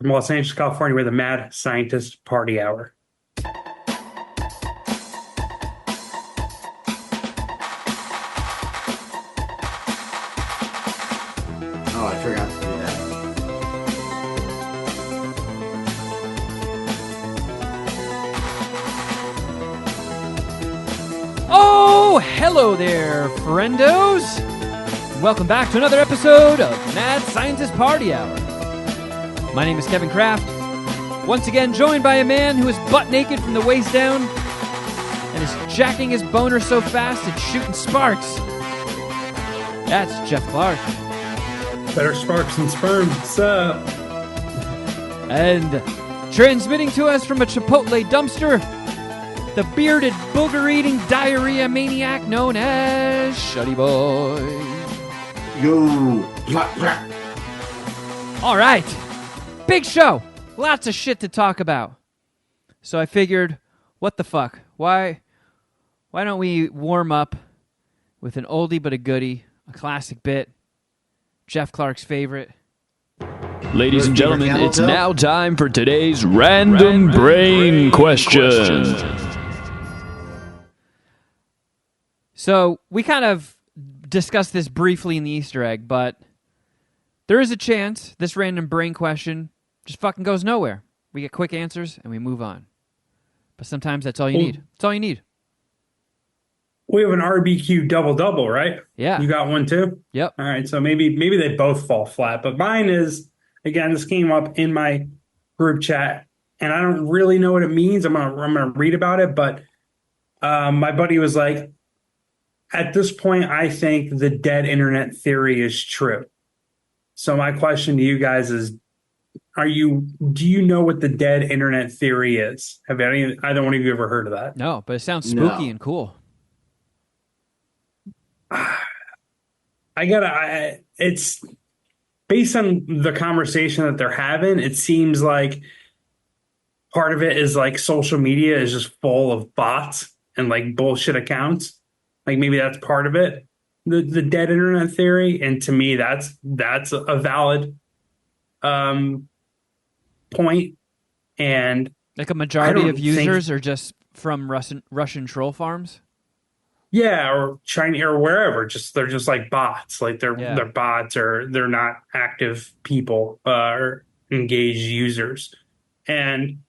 from Los Angeles, California, with the Mad Scientist Party Hour. Oh, I forgot to do that. Oh, hello there, friendos! Welcome back to another episode of Mad Scientist Party Hour. My name is Kevin Kraft, once again joined by a man who is butt naked from the waist down and is jacking his boner so fast it's shooting sparks. That's Geoff Clark. Better sparks than sperm. What's up? And transmitting to us from a Chipotle dumpster, the bearded, booger-eating diarrhea maniac known as Shuddy Boy. Yo. All right. Big show. Lots of shit to talk about. So I figured, what the fuck? Why don't we warm up with an oldie but a goodie, a classic bit, Geoff Clark's favorite. Ladies and gentlemen, it's now time for today's Random Brain Question. So we kind of discussed this briefly in the Easter egg, but there is a chance this random brain question just fucking goes nowhere. We get quick answers and we move on. But sometimes that's all you need. That's all you need. We have an RBQ double-double, right? Yeah. You got one too? Yep. All right, so maybe they both fall flat. But mine is, again, this came up in my group chat, and I don't really know what it means. I'm gonna read about it, but my buddy was like, at this point, I think the dead internet theory is true. So my question to you guys is, do you know what the dead internet theory is? Have either one of you ever heard of that? No, but it sounds spooky and cool. It's based on the conversation that they're having. It seems like part of it is like social media is just full of bots and like bullshit accounts. Like maybe that's part of it, the dead internet theory. And to me, that's a valid point. And like a majority of users are just from Russian troll farms. Yeah, or China or wherever. They're just like bots. Like they're bots, or they're not active people or engaged users. And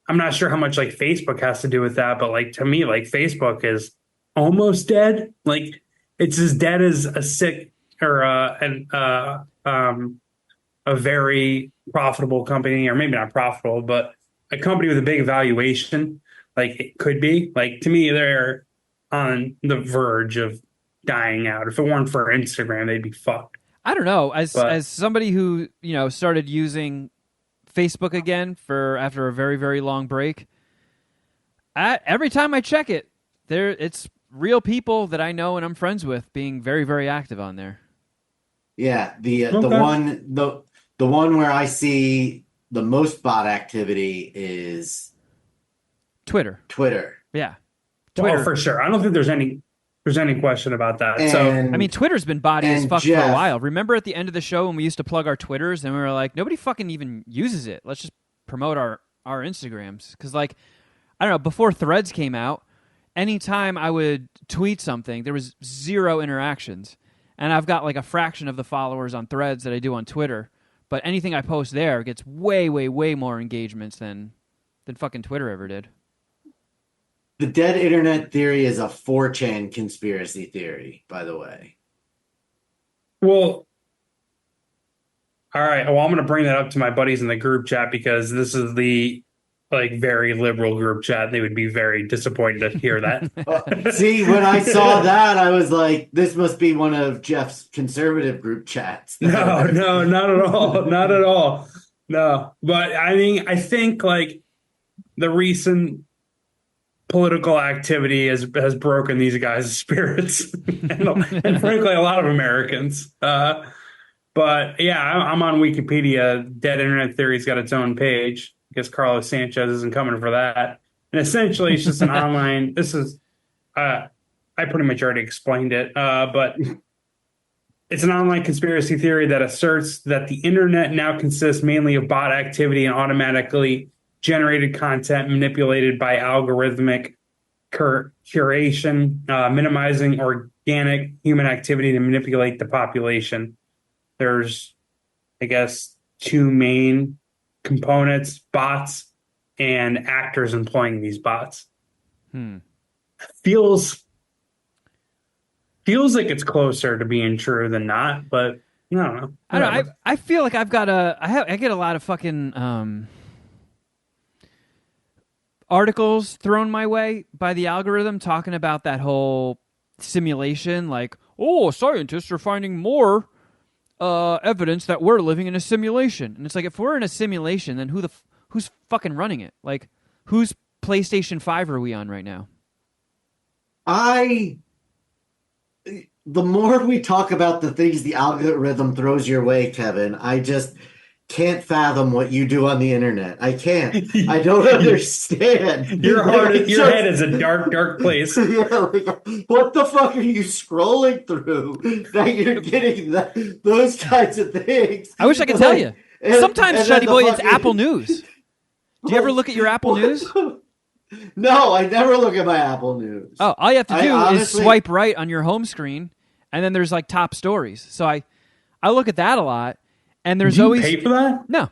I'm not sure how much like Facebook has to do with that, but like to me, like Facebook is almost dead. Like it's as dead as a sick or a very profitable company, or maybe not profitable, but a company with a big valuation. Like it could be. Like to me, they're on the verge of dying out. If it weren't for Instagram, they'd be fucked. I don't know. As somebody who, started using Facebook again after a very, very long break, every time I check it, it's real people that I know and I'm friends with being very, very active on there. Yeah, the one where I see the most bot activity is Twitter. Yeah. Twitter. Oh, for sure. I don't think there's any question about that. Twitter's been body as fuck for a while. Remember at the end of the show when we used to plug our Twitters and we were like, nobody fucking even uses it. Let's just promote our Instagrams. Because, like, I don't know, before Threads came out, anytime I would tweet something, there was zero interactions. And I've got like a fraction of the followers on Threads that I do on Twitter. But anything I post there gets way, way, way more engagements than fucking Twitter ever did. The dead internet theory is a 4chan conspiracy theory, by the way. Well, all right. Well, I'm going to bring that up to my buddies in the group chat because this is the very liberal group chat. They would be very disappointed to hear that. See, when I saw that, I was like, this must be one of Geoff's conservative group chats. No, not at all. Not at all. No. But I think like the recent political activity has broken these guys' spirits and frankly a lot of Americans. But yeah, I'm on Wikipedia. Dead Internet Theory's got its own page. I guess Carlos Sanchez isn't coming for that. And essentially it's just an online, I pretty much already explained it. But It's an online conspiracy theory that asserts that the internet now consists mainly of bot activity and automatically generated content manipulated by algorithmic curation, minimizing organic human activity to manipulate the population. There's, I guess, two main components: bots and actors employing these bots. Feels like it's closer to being true than not, but I don't know. I feel like I get a lot of fucking articles thrown my way by the algorithm talking about that whole simulation, like, oh, scientists are finding more evidence that we're living in a simulation. And it's like, if we're in a simulation, then who's fucking running it? Like, whose PlayStation 5 are we on right now? The more we talk about the things the algorithm throws your way, Kevin, I just can't fathom what you do on the internet. I can't. I don't understand. Your head is a dark, dark place. Yeah, like, what the fuck are you scrolling through that you're getting those kinds of things? I wish I could tell you. Sometimes, Shuddy Boy, it's Apple News. Do you ever look at your Apple News? No, I never look at my Apple News. Oh, all you have to do is swipe right on your home screen, and then there's like top stories. So I look at that a lot, and there's always pay for that? No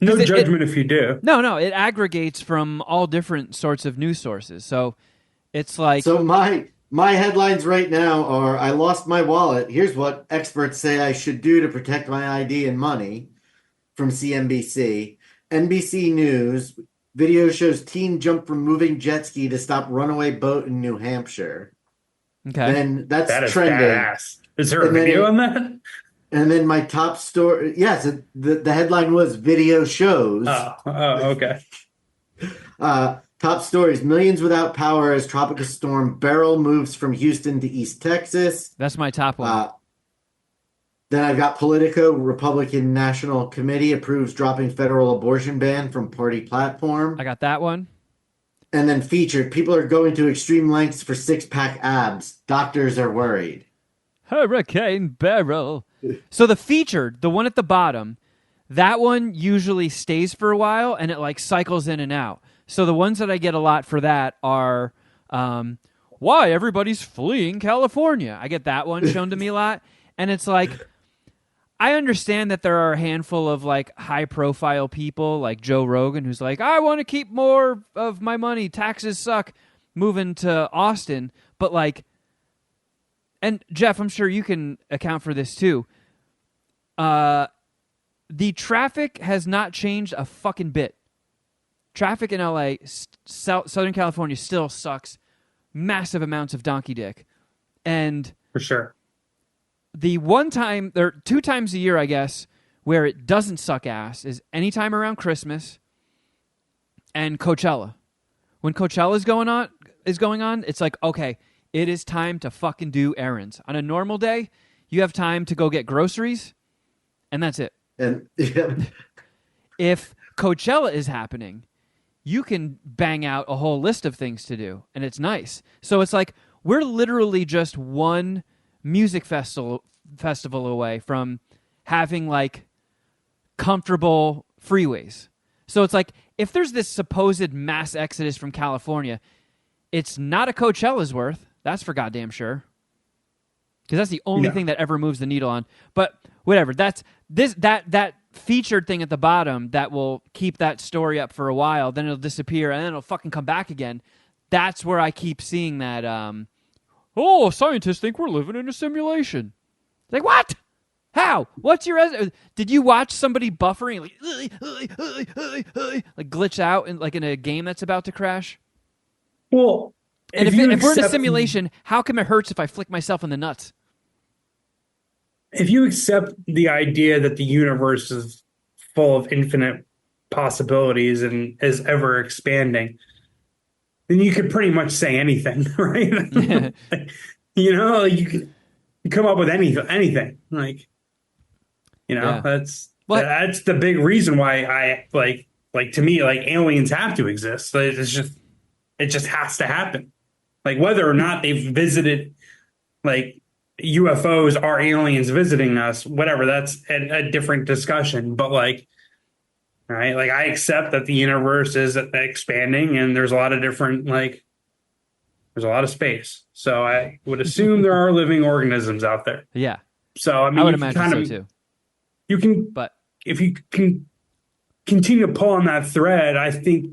judgment if you do. No, it aggregates from all different sorts of news sources. So it's like my headlines right now are: I lost my wallet. Here's what experts say I should do to protect my ID and money. From CNBC, NBC News. Video shows teen jump from moving jet ski to stop runaway boat in New Hampshire. Okay. Then that's that is trending. Badass. Is there a video on that? And then my top story, yes, the headline was video shows. Oh, okay. Top stories: millions without power as tropical storm Beryl moves from Houston to East Texas. That's my top one. Then I've got Politico. Republican National Committee approves dropping federal abortion ban from party platform. I got that one. And then featured: people are going to extreme lengths for six-pack abs. Doctors are worried. Hurricane Beryl. So the featured, the one at the bottom, that one usually stays for a while, and it like cycles in and out. So the ones that I get a lot for that are why everybody's fleeing California. I get that one shown to me a lot. And it's like, I understand that there are a handful of like high profile people like Joe Rogan who's like, I want to keep more of my money. Taxes suck. Moving to Austin. But like, and Geoff, I'm sure you can account for this too. The traffic has not changed a fucking bit. Traffic in LA, Southern California still sucks massive amounts of donkey dick. And for sure. The one time, or 2 times a year, I guess, where it doesn't suck ass is anytime around Christmas and Coachella. When Coachella is going on, it's like, okay, it is time to fucking do errands. On a normal day, you have time to go get groceries, and that's it. And yeah. If Coachella is happening, you can bang out a whole list of things to do, and it's nice. So it's like, we're literally just one music festival away from having like comfortable freeways. So it's like, if there's this supposed mass exodus from California, it's not a Coachella's worth. That's for goddamn sure. Because that's the only thing that ever moves the needle on. But whatever. That's that featured thing at the bottom that will keep that story up for a while. Then it'll disappear and then it'll fucking come back again. That's where I keep seeing that. Oh, scientists think we're living in a simulation. Like, what? How? What's your... Did you watch somebody buffering, like glitch out in a game that's about to crash? Well, and if we're in a simulation, how come it hurts if I flick myself in the nuts? If you accept the idea that the universe is full of infinite possibilities and is ever expanding, then you could pretty much say anything, right? You could come up with anything. That's the big reason why I like to me, like, aliens have to exist. It just has to happen. Like, whether or not they've visited, like, UFOs are aliens visiting us, whatever, that's a different discussion. But like, right, like I accept that the universe is expanding and there's a lot of different, like, there's a lot of space. So I would assume there are living organisms out there. Yeah. So I I mean, would you can imagine kind so of, too. you can, But if you can continue to pull on that thread, I think,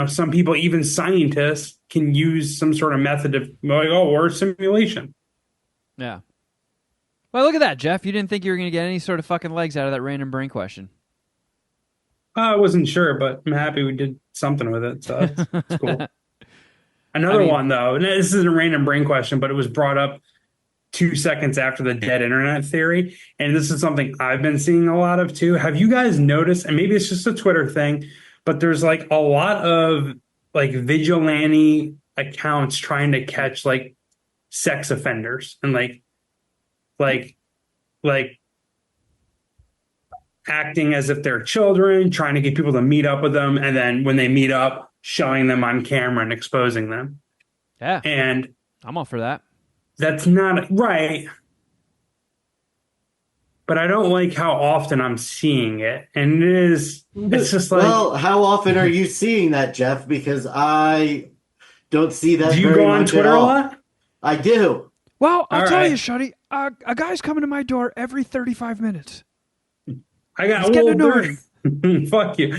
some people, even scientists, can use some sort of method of like, oh, or simulation. yeah. Well, look at that, Geoff. You didn't think you were going to get any sort of fucking legs out of that random brain question. I wasn't sure, but I'm happy we did something with it. So it's cool. I Another mean, one, though, and this isn't a random brain question, but it was brought up 2 seconds after the dead internet theory. And this is something I've been seeing a lot of too. Have you guys noticed, and maybe it's just a Twitter thing, but there's like a lot of like vigilante accounts trying to catch like sex offenders and like acting as if they're children, trying to get people to meet up with them, and then when they meet up, showing them on camera and exposing them. yeah, And I'm all for that. that's not right. But I don't like how often I'm seeing it. And it's just like, Well, how often are you seeing that, Geoff? Because I don't see that do you very go on much Twitter at a all. lot? I do. Well, I'll All tell right. you, Shuddy, a guy's coming to my door every 35 minutes. I got It's getting annoying. fuck you.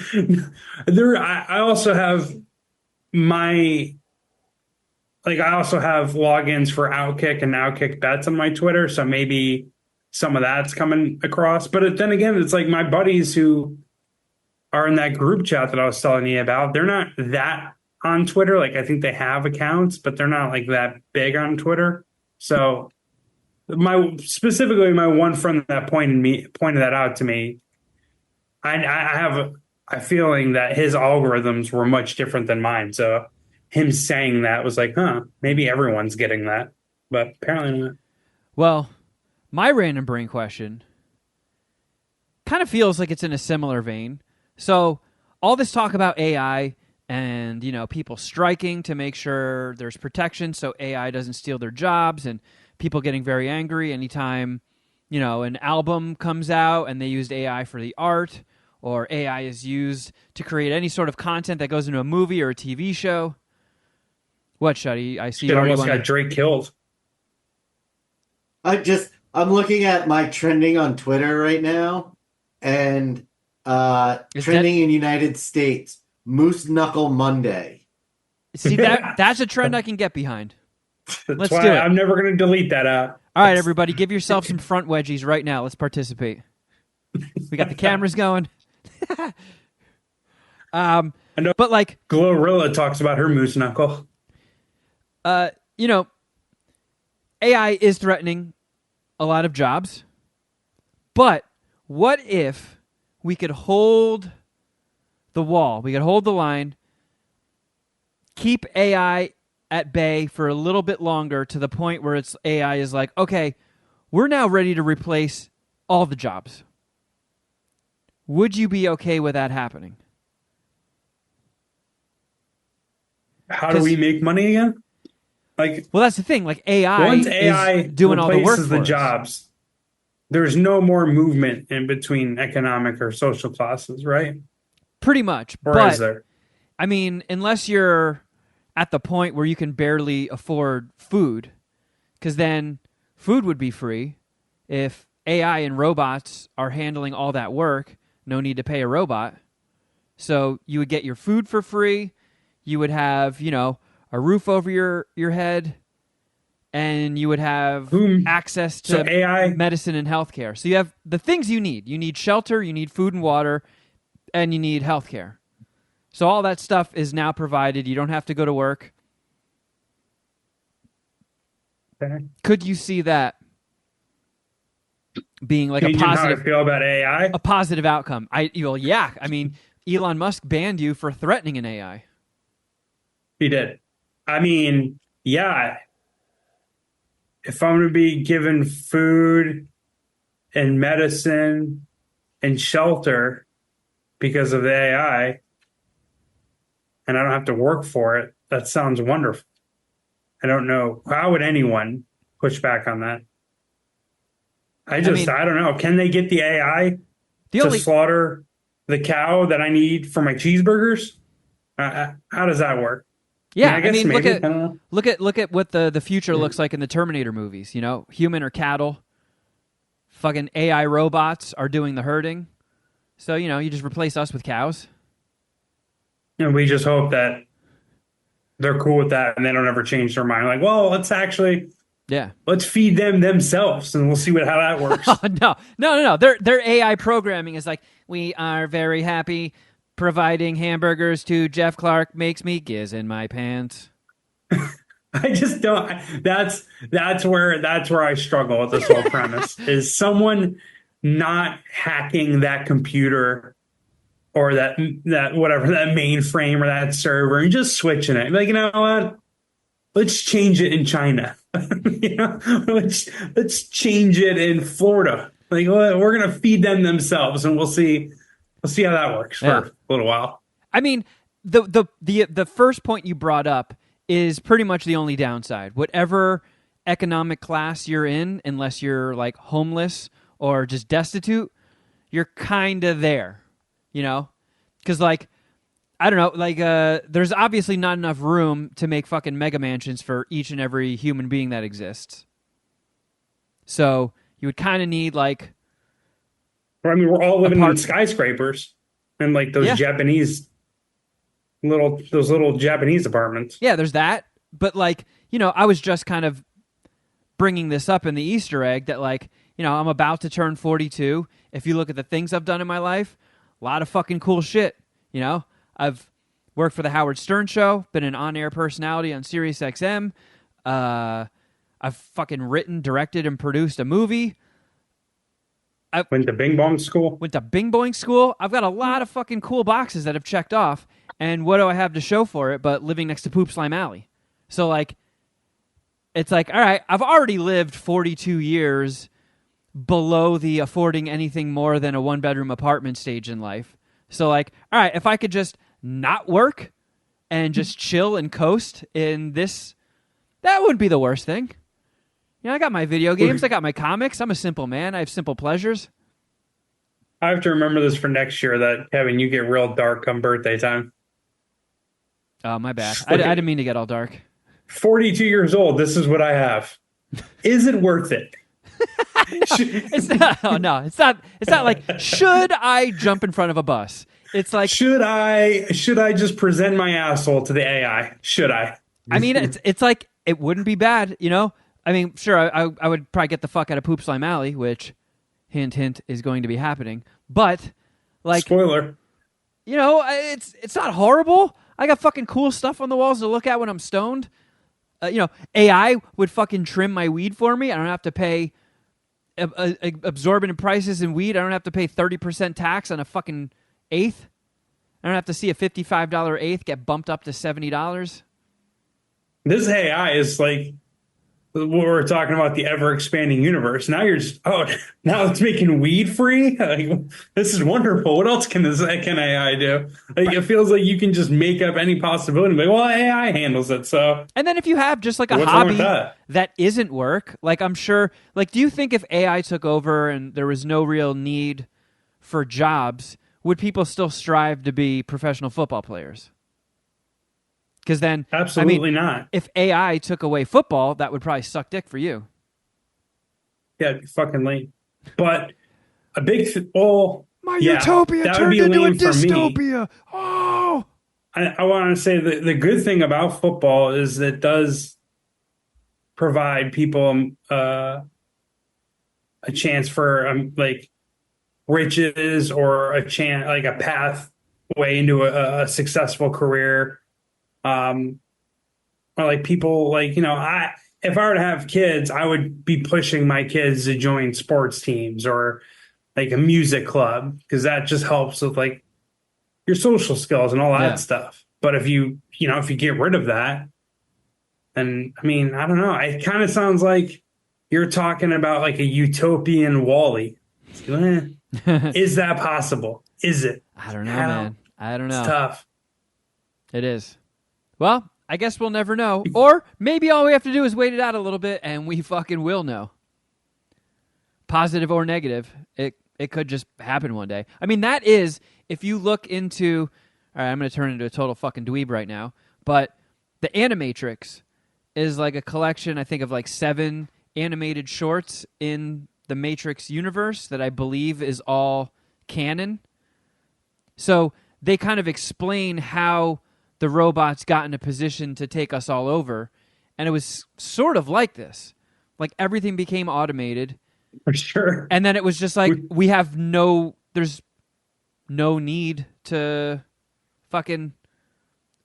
I also have my I also have logins for Outkick and Outkick bets on my Twitter, so maybe some of that's coming across. But then again, it's like my buddies who are in that group chat that I was telling you about, they're not that on Twitter. Like I think they have accounts, but they're not like that big on Twitter. So my one friend that pointed that out to me, I have a feeling that his algorithms were much different than mine. So him saying that was like, huh, maybe everyone's getting that, but apparently not. Well, my random brain question kind of feels like it's in a similar vein. So, all this talk about AI and, people striking to make sure there's protection so AI doesn't steal their jobs, and people getting very angry anytime, an album comes out and they used AI for the art, or AI is used to create any sort of content that goes into a movie or a TV show. What, Shuddy? I see you It already almost got Drake killed. I'm looking at my trending on Twitter right now, and trending in United States, Moose Knuckle Monday. See, that's a trend I can get behind. That's Let's why do it. I'm never going to delete that app. All right, everybody, give yourself some front wedgies right now. Let's participate. We got the cameras going. I know, But like, Glorilla talks about her moose knuckle. AI is threatening a lot of jobs. But what if we could hold the wall? We could hold the line, keep AI at bay for a little bit longer to the point where AI is like, okay, we're now ready to replace all the jobs. Would you be okay with that happening? How do we make money again? Like, well, that's the thing. Like AI, once AI is doing all the work replaces for the us. jobs, there's no more movement in between economic or social classes, right? Pretty much. Or but is there? I mean, unless you're at the point where you can barely afford food, because then food would be free. If AI and robots are handling all that work, no need to pay a robot. So you would get your food for free. You would have, a roof over your head, and you would have access to AI medicine and healthcare. So you have the things you need. You need shelter, you need food and water, and you need healthcare. So all that stuff is now provided. You don't have to go to work. Okay. Could you see that being like Changing a positive? How I feel about AI? A positive outcome. Yeah. I mean, Elon Musk banned you for threatening an AI. He did. I mean, yeah. If I'm going to be given food and medicine and shelter because of the AI, and I don't have to work for it, that sounds wonderful. I don't know. How would anyone push back on that. I mean, don't know. Can they get the AI the to only slaughter the cow that I need for my cheeseburgers? How does that work? yeah, I guess maybe. I don't know. look at what the future looks like in the Terminator movies. You know, human or cattle. Fucking AI robots are doing the herding. So, you know, you just replace us with cows. And we just hope that they're cool with that and they don't ever change their mind. Like, well, Yeah. let's feed them themselves and we'll see how that works. No. Their AI programming is like, we are very happy providing hamburgers to Geoff Clark makes me giz in my pants. I just don't. That's where I struggle with this whole premise. Is someone not hacking that computer or that whatever, that mainframe or that server, and just switching it? Like, you know what? Let's change it in China. Let's change it in Florida. Like, we're gonna feed them themselves, and we'll see how that works for a little while. I mean, the first point you brought up is pretty much the only downside. Whatever economic class you're in, unless you're like homeless or just destitute, you're kind of there, you know? Because, like, I don't know, like, there's obviously not enough room to make fucking mega mansions for each and every human being that exists. So you would kind of need, like... I mean, we're all living in skyscrapers and, like, those little Japanese apartments. Yeah, there's that. But, like, you know, I was just kind of bringing this up in the Easter egg that, like, you know, I'm about to turn 42. If you look at the things I've done in my life, a lot of fucking cool shit, you know? I've worked for the Howard Stern Show, been an on-air personality on Sirius XM. I've fucking written, directed, and produced a movie. I went to Bing Bong school. I've got a lot of fucking cool boxes that have checked off. And what do I have to show for it but living next to Poopslime Alley? So, like, it's like, all right, I've already lived 42 years below the affording anything more than a one-bedroom apartment stage in life. So, like, all right, if I could just not work and just chill and coast in this, that wouldn't be the worst thing. You know, I got my video games, I got my comics. I'm a simple man. I have simple pleasures. I have to remember this for next year that, Kevin, you get real dark come birthday time. Oh, my bad. I didn't mean to get all dark. 42 years old. This is what I have. Is it worth it? It's not. Oh, no, it's not. It's not like, should I jump in front of a bus? It's like, should I just present my asshole to the AI? Should I? I mean, it's like, it wouldn't be bad, you know? I mean, sure, I would probably get the fuck out of Poopslime Alley, which, hint, hint, is going to be happening. But, like, spoiler, you know, it's not horrible. I got fucking cool stuff on the walls to look at when I'm stoned. You know, AI would fucking trim my weed for me. I don't have to pay absorbent prices in weed. I don't have to pay 30% tax on a fucking eighth. I don't have to see a $55 eighth get bumped up to $70. This AI is like what we're talking about, the ever-expanding universe. Now you're just, now it's making weed free? Like, this is wonderful. What else can AI do? Like, it feels like you can just make up any possibility. Like, well, AI handles it, so. And then if you have just like a hobby that isn't work, like, I'm sure, like, do you think if AI took over and there was no real need for jobs, would people still strive to be professional football players? Because then, absolutely not. If AI took away football, that would probably suck dick for you. Yeah, it'd be fucking lame. But a big utopia that turned would be into a lame dystopia. Oh, I want to say the good thing about football is that it does provide people a chance for like riches or a chance, like a pathway into a successful career. Or like people, like, you know, if I were to have kids, I would be pushing my kids to join sports teams or like a music club, because that just helps with like your social skills and all that stuff. But if you get rid of that, then, I mean, I don't know. It kind of sounds like you're talking about like a utopian Wall-E. Is that possible? Is it? I don't know, man. I don't know. It's tough. It is. Well, I guess we'll never know. Or maybe all we have to do is wait it out a little bit and we fucking will know. Positive or negative. It could just happen one day. I mean, that is, if you look into... All right, I'm going to turn into a total fucking dweeb right now. But the Animatrix is like a collection, I think, of like 7 animated shorts in the Matrix universe that I believe is all canon. So they kind of explain how the robots got in a position to take us all over. And it was sort of like this. Like everything became automated. For sure. And then it was just like, there's no need to fucking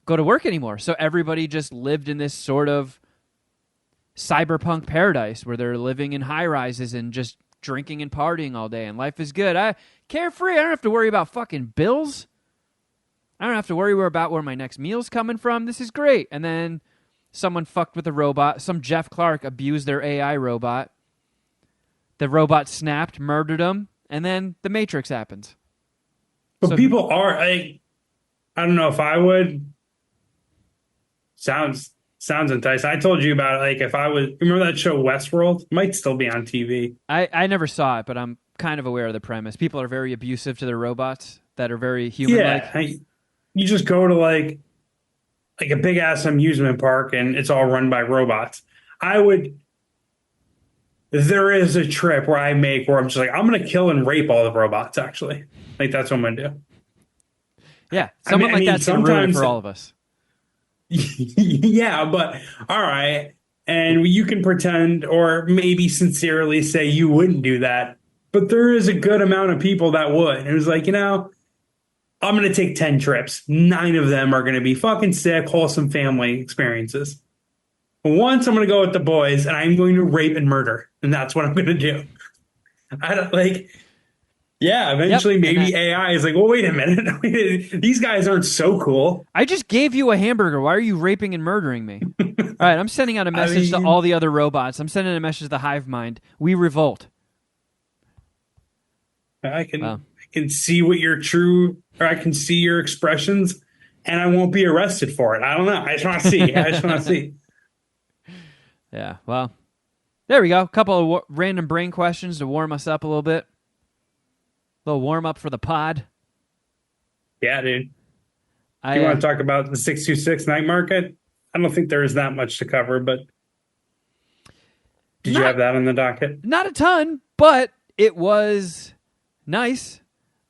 go to work anymore. So everybody just lived in this sort of cyberpunk paradise where they're living in high rises and just drinking and partying all day and life is good. Carefree. I don't have to worry about fucking bills. I don't have to worry about where my next meal's coming from. This is great. And then someone fucked with a robot. Some Geoff Clark abused their AI robot. The robot snapped, murdered him, and then the Matrix happens. But So people are, I don't know if I would. Sounds enticing. I told you about it. Like if I was, remember that show Westworld? Might still be on TV. I never saw it, but I'm kind of aware of the premise. People are very abusive to their robots that are very human-like. Yeah, you just go to like a big ass amusement park and it's all run by robots. There is a trip where I'm just like, I'm going to kill and rape all the robots, actually. Like, that's what I'm going to do. Yeah, someone like that's going to ruin it for all of us. Yeah, but all right. And you can pretend or maybe sincerely say you wouldn't do that. But there is a good amount of people that would. And it was like, I'm going to take 10 trips. 9 of them are going to be fucking sick, wholesome family experiences. Once I'm going to go with the boys and I'm going to rape and murder. And that's what I'm going to do. I don't like, yeah, eventually maybe AI is like, well, wait a minute. These guys aren't so cool. I just gave you a hamburger. Why are you raping and murdering me? All right, I'm sending out a message to all the other robots. I'm sending a message to the hive mind. We revolt. I can see what you're true, or I can see your expressions and I won't be arrested for it. I don't know. I just want to see. Yeah, well, there we go. A couple of random brain questions to warm us up a little bit. A little warm up for the pod. Yeah, dude. You want to talk about the 626 night market? I don't think there is that much to cover, but did you have that on the docket? Not a ton, but it was nice.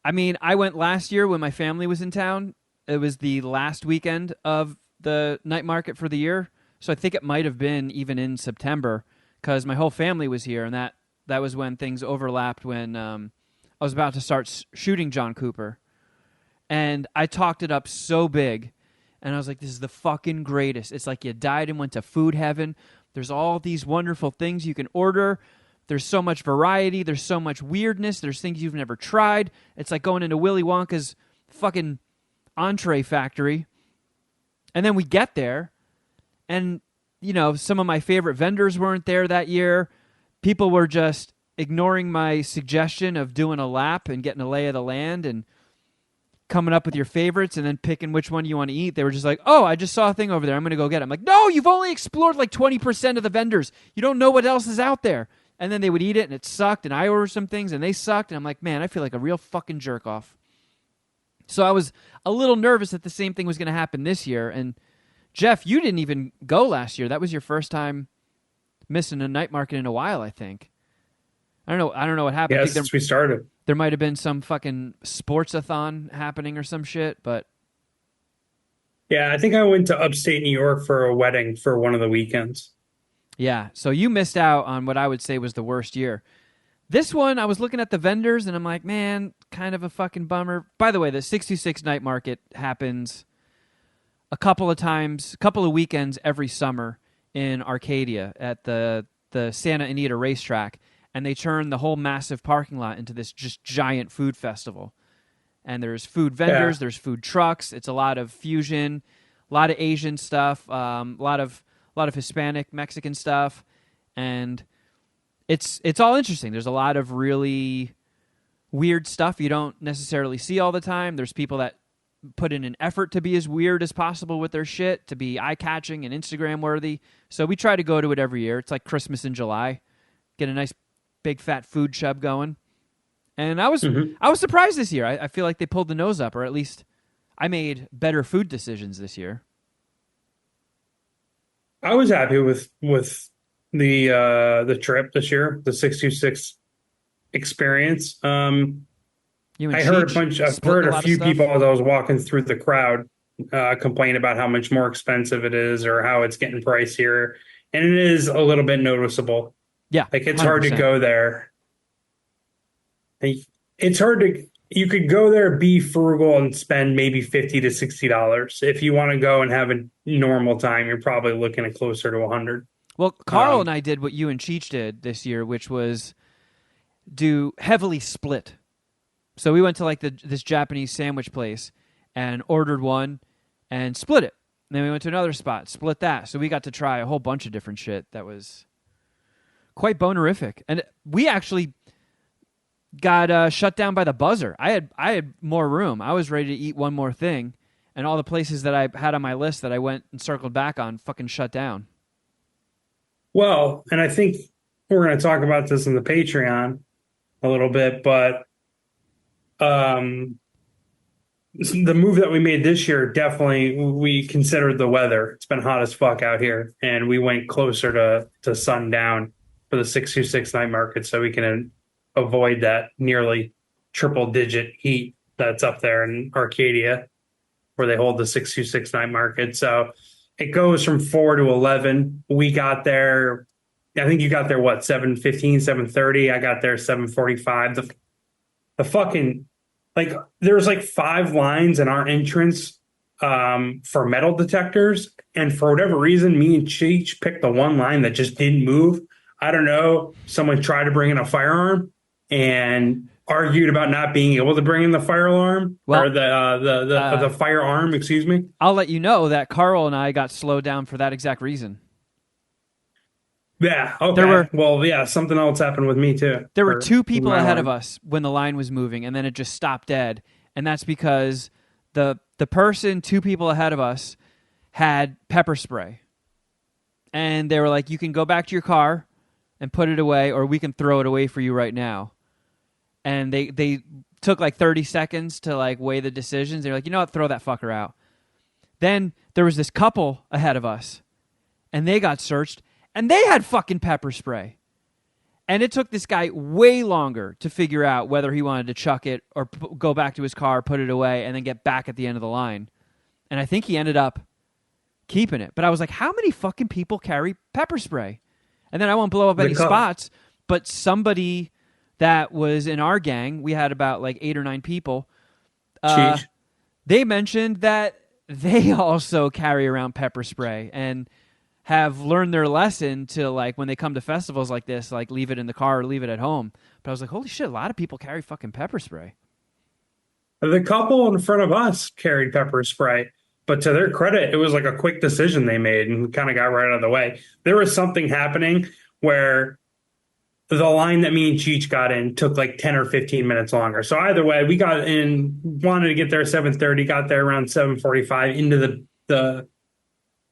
I mean, I went last year when my family was in town. It was the last weekend of the night market for the year. So I think it might have been even in September because my whole family was here, and that was when things overlapped when I was about to start shooting John Cooper. And I talked it up so big, and I was like, this is the fucking greatest. It's like you died and went to food heaven. There's all these wonderful things you can order. There's so much variety. There's so much weirdness. There's things you've never tried. It's like going into Willy Wonka's fucking entree factory. And then we get there, and, some of my favorite vendors weren't there that year. People were just ignoring my suggestion of doing a lap and getting a lay of the land and coming up with your favorites and then picking which one you want to eat. They were just like, oh, I just saw a thing over there. I'm going to go get it. I'm like, no, you've only explored like 20% of the vendors. You don't know what else is out there. And then they would eat it and it sucked. And I ordered some things and they sucked. And I'm like, man, I feel like a real fucking jerk off. So I was a little nervous that the same thing was going to happen this year. And Geoff, you didn't even go last year. That was your first time missing a night market in a while, I think. I don't know what happened. Yeah, since we started. There might have been some fucking sports-a-thon happening or some shit, but... Yeah, I think I went to upstate New York for a wedding for one of the weekends. Yeah, so you missed out on what I would say was the worst year. This one, I was looking at the vendors, and I'm like, man, kind of a fucking bummer. By the way, the 626 night market happens a couple of weekends every summer in Arcadia at the Santa Anita racetrack, and they turn the whole massive parking lot into this just giant food festival. And there's food vendors, there's food trucks. It's a lot of fusion, a lot of Asian stuff, a lot of Hispanic, Mexican stuff, and it's all interesting. There's a lot of really weird stuff you don't necessarily see all the time. There's people that put in an effort to be as weird as possible with their shit, to be eye-catching and Instagram worthy. So we try to go to it every year. It's like Christmas in July. Get a nice big fat food shub going. And I was surprised this year. I feel like they pulled the nose up, or at least I made better food decisions this year. I was happy with the trip this year, the 626 experience. I've heard a few people as I was walking through the crowd complain about how much more expensive it is or how it's getting pricier. And it is a little bit noticeable. Yeah. Like it's 100%. Hard to go there. It's hard to, you could go there, be frugal and spend maybe $50 to $60. If you want to go and have a normal time, you're probably looking at closer to 100. Well, Carl and I did what you and Cheech did this year, which was do heavily split. So we went to like this Japanese sandwich place and ordered one and split it. And then we went to another spot, split that. So we got to try a whole bunch of different shit that was quite bonerific. And we actually got shut down by the buzzer. I had more room. I was ready to eat one more thing, and all the places that I had on my list that I went and circled back on fucking shut down. Well, and I think we're going to talk about this in the Patreon a little bit, but the move that we made this year, definitely we considered the weather. It's been hot as fuck out here, and we went closer to sundown for the 626 night market so we can avoid that nearly triple-digit heat that's up there in Arcadia where they hold the 626 night market. So it goes from 4 to 11. We got there, I think you got there, 7:15, 7:30? I got there 7:45. The fucking, like, there was like 5 lines in our entrance for metal detectors. And for whatever reason, me and Cheech picked the one line that just didn't move. I don't know. Someone tried to bring in a firearm and argued about not being able to bring in the fire alarm or the firearm, excuse me. I'll let you know that Carl and I got slowed down for that exact reason. Yeah. Okay. Something else happened with me too. There were 2 people ahead of us when the line was moving, and then it just stopped dead. And that's because the person 2 people ahead of us had pepper spray. And they were like, you can go back to your car and put it away, or we can throw it away for you right now. And they took like 30 seconds to like weigh the decisions. They're like, you know what, throw that fucker out. Then there was this couple ahead of us, and they got searched, and they had fucking pepper spray. And it took this guy way longer to figure out whether he wanted to chuck it or go back to his car, put it away, and then get back at the end of the line. And I think he ended up keeping it. But I was like, how many fucking people carry pepper spray? And then I won't blow up any spots, but somebody that was in our gang, we had about like 8 or 9 people, they mentioned that they also carry around pepper spray and have learned their lesson to, like, when they come to festivals like this, like, leave it in the car or leave it at home. But I was like, holy shit, a lot of people carry fucking pepper spray. The couple in front of us carried pepper spray, but to their credit, it was like a quick decision they made and kind of got right out of the way. There was something happening where the line that me and Cheech got in took like 10 or 15 minutes longer. So either way, we got in, wanted to get there at 7:30, got there around 7:45 into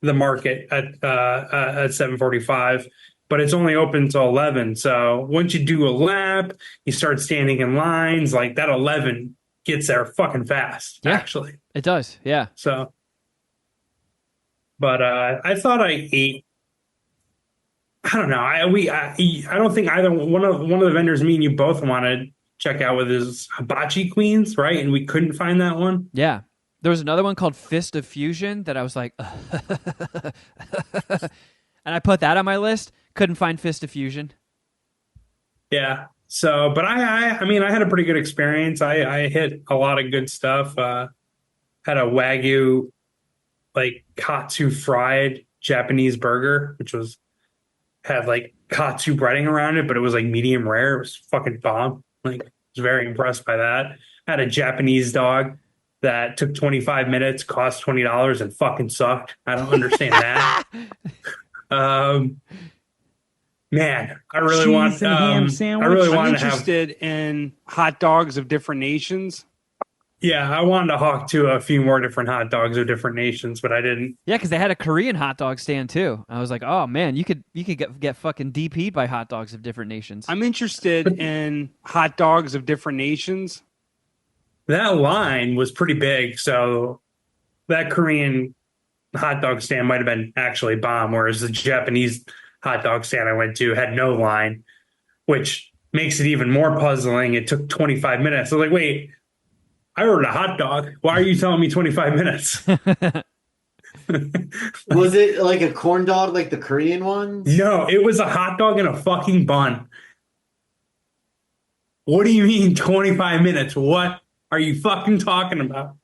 the market at 7:45, but it's only open till 11. So once you do a lap, you start standing in lines, like that 11 gets there fucking fast, actually. It does, yeah. So, but I thought I ate, I don't know. I don't think either one of the vendors me and you both wanted to check out with is Hibachi Queens, right? And we couldn't find that one. Yeah. There was another one called Fist of Fusion that I was like, and I put that on my list. Couldn't find Fist of Fusion. Yeah. So, but I mean, I had a pretty good experience. I hit a lot of good stuff. Had a Wagyu, like katsu fried Japanese burger, which had like katsu breading around it, but it was like medium rare. It was fucking bomb. Like, I was very impressed by that. I had a Japanese dog that took 25 minutes, cost $20, and fucking sucked. I don't understand that. Man, I really ham sandwich. I'm interested in hot dogs of different nations. Yeah, I wanted to hawk to a few more different hot dogs of different nations, but I didn't. Yeah, because they had a Korean hot dog stand too. I was like, oh man, you could get fucking DP'd by hot dogs of different nations. I'm interested in hot dogs of different nations. That line was pretty big, so that Korean hot dog stand might have been actually bomb, whereas the Japanese hot dog stand I went to had no line, which makes it even more puzzling. It took 25 minutes. I was like, wait, I ordered a hot dog. Why are you telling me 25 minutes? Was it like a corn dog like the Korean ones? No, it was a hot dog in a fucking bun. What do you mean 25 minutes? What are you fucking talking about?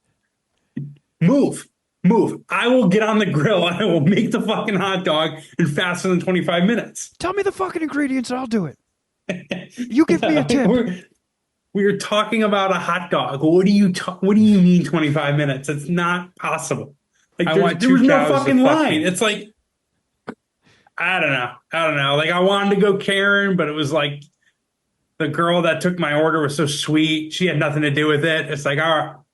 Move. Move. I will get on the grill and I will make the fucking hot dog in faster than 25 minutes. Tell me the fucking ingredients and I'll do it. You give me a tip. We're talking about a hot dog. What do you mean 25 minutes? It's not possible. Like there was no fucking line. It's like I don't know. Like I wanted to go Karen, but it was like the girl that took my order was so sweet. She had nothing to do with it. It's like, all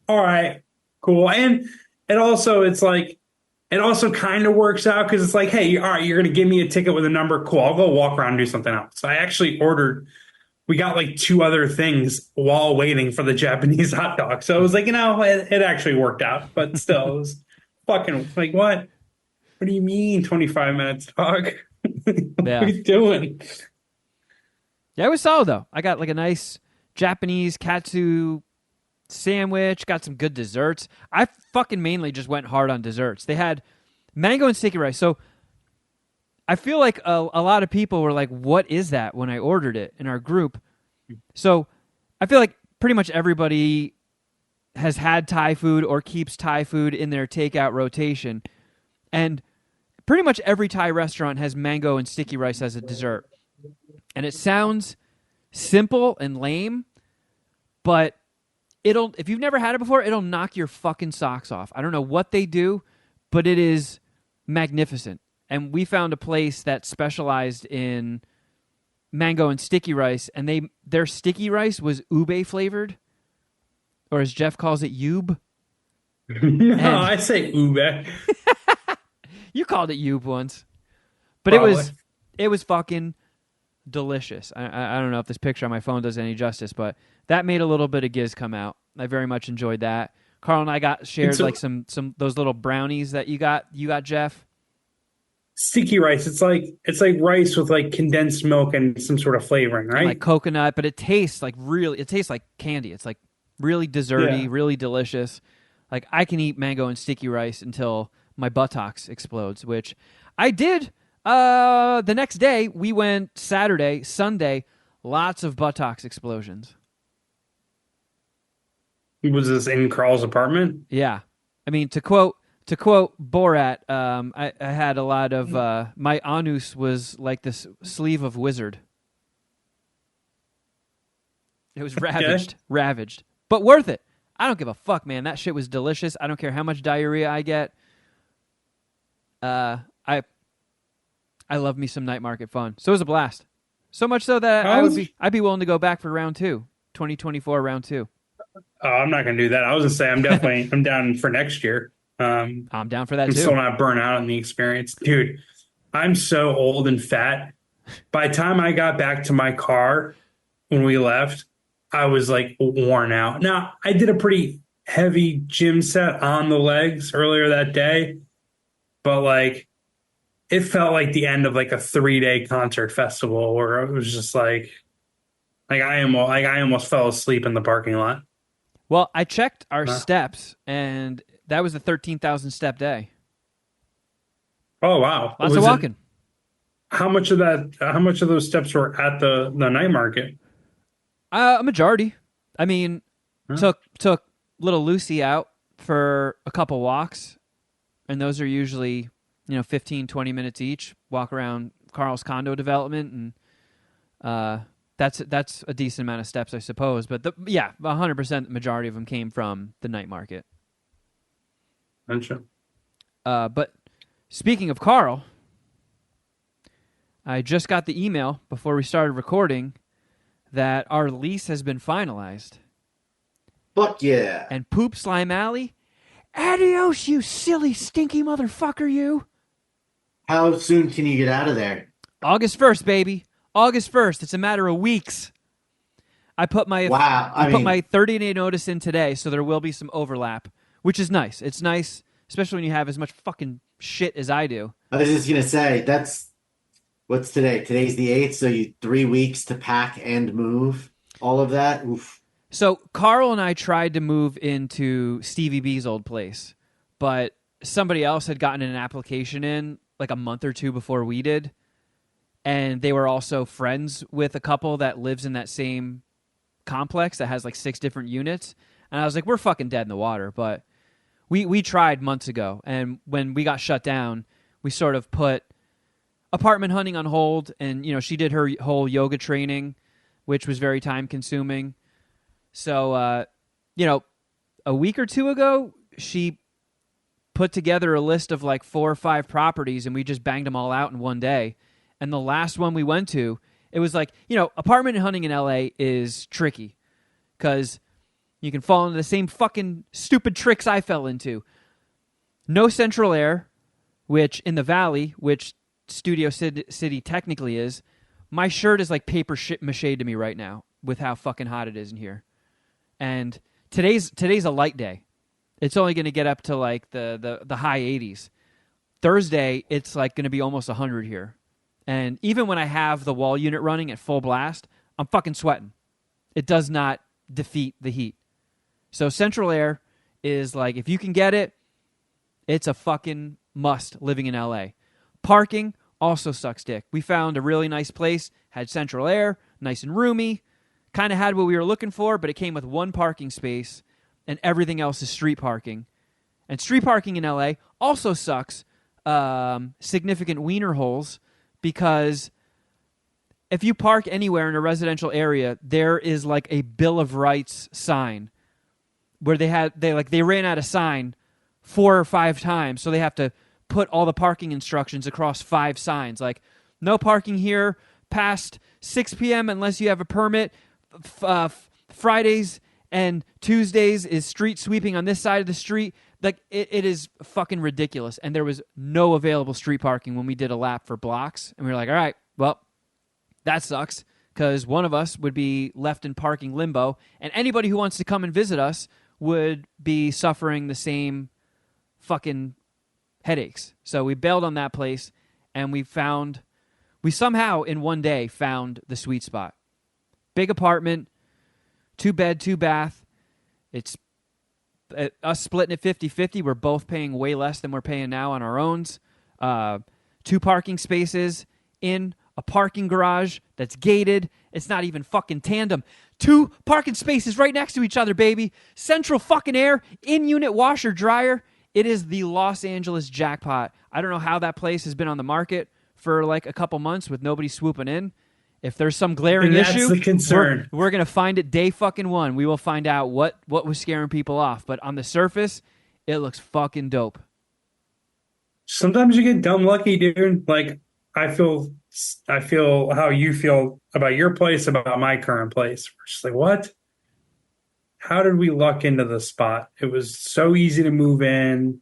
right, cool. And it also kind of works out because it's like, hey, all right, you're going to give me a ticket with a number. Cool. I'll go walk around and do something else. So I actually we got like two other things while waiting for the Japanese hot dog. So it was like, it actually worked out, but still it was fucking like, what? What do you mean 25 minutes, dog? What are you doing? Yeah, it was solid though. I got like a nice Japanese katsu sandwich, got some good desserts. I fucking mainly just went hard on desserts. They had mango and sticky rice. So I feel like a lot of people were like, what is that when I ordered it in our group? So I feel like pretty much everybody has had Thai food or keeps Thai food in their takeout rotation. And pretty much every Thai restaurant has mango and sticky rice as a dessert. And it sounds simple and lame, but if you've never had it before, it'll knock your fucking socks off. I don't know what they do, but it is magnificent. And we found a place that specialized in mango and sticky rice, and their sticky rice was ube flavored, or as Geoff calls it, yube. No, I say ube. You called it yube once, but Probably. it was fucking delicious. I don't know if this picture on my phone does any justice, but that made a little bit of giz come out. I very much enjoyed that. Carl and I shared like some those little brownies that you got, Geoff. Sticky rice. It's like rice with like condensed milk and some sort of flavoring, right? And like coconut, but it tastes like candy. It's like really desserty, really delicious. Like I can eat mango and sticky rice until my buttocks explodes, which I did. The next day we went Saturday, Sunday, lots of buttocks explosions. Was this in Carl's apartment? Yeah. I mean, to quote Borat, I had a lot of my anus was like this sleeve of wizard. It was ravaged, but worth it. I don't give a fuck, man. That shit was delicious. I don't care how much diarrhea I get. I love me some night market fun. So it was a blast. So much so that I'd be willing to go back for round 2, 2024 round 2. Oh, I'm not going to do that. I was going to say I'm down for next year. I'm down for that too. I'm still not burnt out on the experience. Dude, I'm so old and fat. By the time I got back to my car when we left, I was like worn out. Now, I did a pretty heavy gym set on the legs earlier that day, but like it felt like the end of like a 3-day concert festival where it was just like I almost fell asleep in the parking lot. Well, I checked our steps, and that was a 13,000 step day. Oh wow! Lots of walking. How much of those steps were at the night market? A majority. I mean, took little Lucy out for a couple walks, and those are usually 15, 20 minutes each. Walk around Carl's condo development, and that's a decent amount of steps, I suppose. But 100% majority of them came from the night market. Gotcha. But speaking of Carl, I just got the email before we started recording that our lease has been finalized. Fuck yeah. And Poopslime Alley, adios, you silly, stinky motherfucker, you. How soon can you get out of there? August 1st, baby. August 1st. It's a matter of weeks. I put my Wow. I put my 30-day notice in today, so there will be some overlap, which is nice. It's nice, especially when you have as much fucking shit as I do. I was just gonna say what's today? Today's the 8th, so you 3 weeks to pack and move all of that. Oof. So Carl and I tried to move into Stevie B's old place, but somebody else had gotten an application in like a month or two before we did, and they were also friends with a couple that lives in that same complex that has like 6 different units. And I was like, we're fucking dead in the water. But we tried months ago, and when we got shut down, we sort of put apartment hunting on hold. And she did her whole yoga training, which was very time consuming. So a week or two ago, she put together a list of like 4 or 5 properties, and we just banged them all out in one day. And the last one we went to, it was like, apartment hunting in LA is tricky because you can fall into the same fucking stupid tricks I fell into. No central air, which in the valley, which Studio City technically is, my shirt is like paper mache to me right now with how fucking hot it is in here. And today's a light day. It's only going to get up to like the high 80s. Thursday, it's like going to be almost 100 here. And even when I have the wall unit running at full blast, I'm fucking sweating. It does not defeat the heat. So central air is like, if you can get it, it's a fucking must living in LA. Parking also sucks dick. We found a really nice place, had central air, nice and roomy, kind of had what we were looking for, but it came with 1 parking space, and everything else is street parking. And street parking in LA also sucks. Significant wiener holes. Because if you park anywhere in a residential area, there is like a Bill of Rights sign where they ran out of sign 4 or 5 times, so they have to put all the parking instructions across 5 signs, like no parking here past 6 p.m. unless you have a permit. Fridays and Tuesdays is street sweeping on this side of the street. Like, it is fucking ridiculous. And there was no available street parking when we did a lap for blocks. And we were like, all right, well, that sucks, because one of us would be left in parking limbo, and anybody who wants to come and visit us would be suffering the same fucking headaches. So we bailed on that place, and we somehow in one day found the sweet spot. Big apartment, 2 bed, 2 bath. It's us splitting it 50-50. We're both paying way less than we're paying now on our owns. 2 parking spaces in a parking garage that's gated. It's not even fucking tandem. 2 parking spaces right next to each other, baby. Central fucking air, in-unit washer dryer. It is the Los Angeles jackpot. I don't know how that place has been on the market for like a couple months with nobody swooping in. If there's some glaring issue, the concern. We're going to find it day fucking 1. We will find out what was scaring people off. But on the surface, it looks fucking dope. Sometimes you get dumb lucky, dude. Like, I feel how you feel about your place, about my current place. We're just like, what? How did we luck into the spot? It was so easy to move in.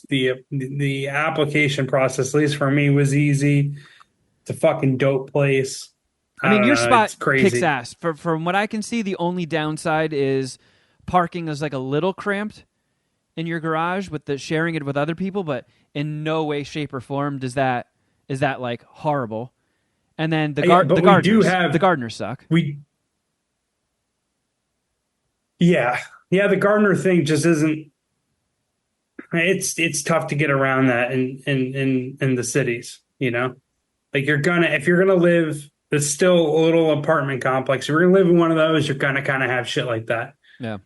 The application process, at least for me, was easy. It's a fucking dope place. I mean, your spot kicks ass. From what I can see, the only downside is parking is like a little cramped in your garage with the sharing it with other people, but in no way, shape, or form is that like horrible. And then the gardeners suck. The gardener thing just isn't. It's tough to get around that in the cities. Like, if you're gonna live. It's still a little apartment complex. If you're going to live in one of those, you're going to kind of have shit like that. Yeah.